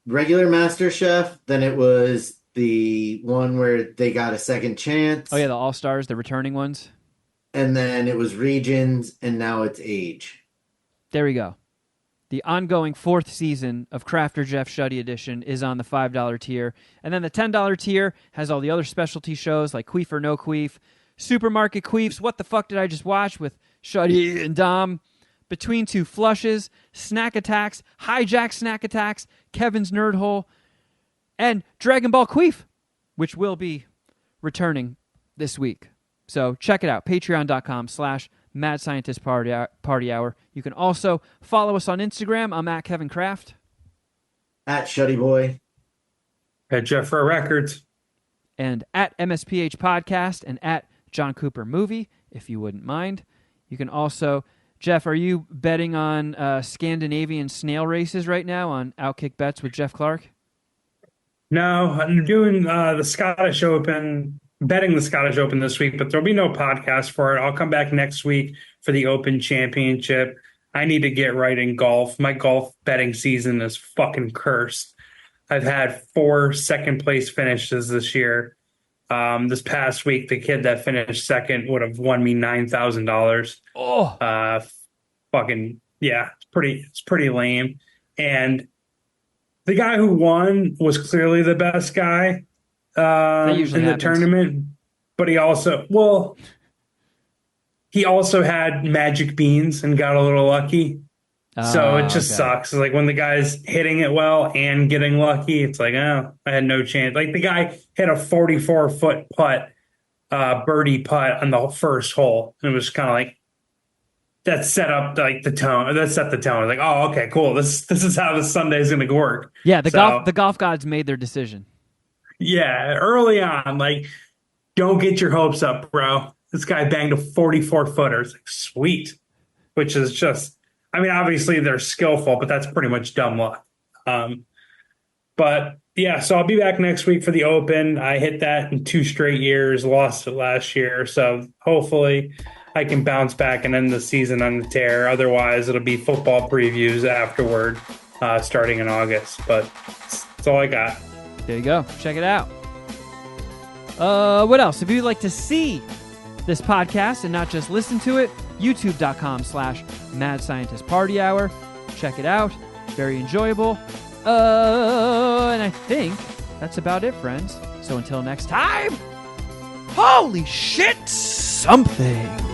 regular Master Chef, then it was the one where they got a second chance. Oh yeah, the All-Stars, the returning ones. And then it was regions, and now it's age. There we go. The ongoing 4th season of Crafter Geoff Shuddy Edition is on the $5 tier. And then the $10 tier has all the other specialty shows like Queef or No Queef, Supermarket Queefs, What the Fuck Did I Just Watch with Shuddy and Dom, Between Two Flushes, Snack Attacks, Hijack Snack Attacks, Kevin's Nerd Hole, and Dragon Ball Queef, which will be returning this week. So check it out, patreon.com/Mad Scientist Party Hour. You can also follow us on Instagram. I'm at Kevin Kraft. At Shuddy Boy. At Geoff Records. And at MSPH Podcast and at John Cooper Movie, if you wouldn't mind. You can also, Geoff, are you betting on Scandinavian snail races right now on Outkick Bets with Jeff Clark? No, I'm doing the Scottish Open, betting the Scottish Open this week, but there'll be no podcast for it. I'll come back next week for the Open Championship. I need to get right in golf. My golf betting season is fucking cursed. I've had 4 second-place finishes this year. This past week, the kid that finished second would have won me $9,000. Oh, fucking yeah, it's pretty lame. And the guy who won was clearly the best guy in the tournament, but he also had magic beans and got a little lucky. So it just sucks. Like when the guy's hitting it well and getting lucky, it's like, oh, I had no chance. Like the guy hit a 44-foot putt, birdie putt on the first hole. And it was kind of like, that set up like the tone. That set the tone. Like, oh, okay, cool. This is how this Sunday is going to work. Yeah, the golf gods made their decision. Yeah, early on, like, don't get your hopes up, bro. This guy banged a 44-footer. It's like, sweet. Which is just, I mean, obviously they're skillful, but that's pretty much dumb luck. But yeah, so I'll be back next week for the Open. I hit that in 2 straight years, lost it last year. So hopefully I can bounce back and end the season on the tear. Otherwise, it'll be football previews afterward, starting in August. But that's all I got. There you go. Check it out. What else? If you'd like to see this podcast and not just listen to it, youtube.com/Mad Scientist Party Hour. Check it out. Very enjoyable. And I think that's about it, friends. So until next time, holy shit, something.